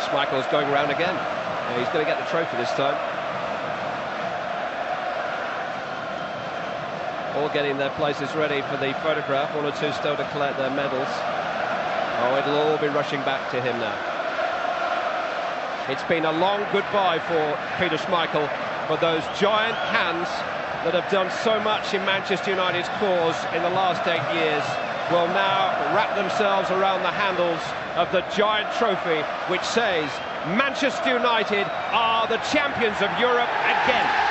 Schmeichel's going round again. Yeah, he's going to get the trophy this time. All getting their places ready for the photograph. 1 or 2 still to collect their medals. Oh, it'll all be rushing back to him now. It's been a long goodbye for Peter Schmeichel, for those giant hands that have done so much in Manchester United's cause in the last 8 years will now wrap themselves around the handles of the giant trophy, which says Manchester United are the champions of Europe again.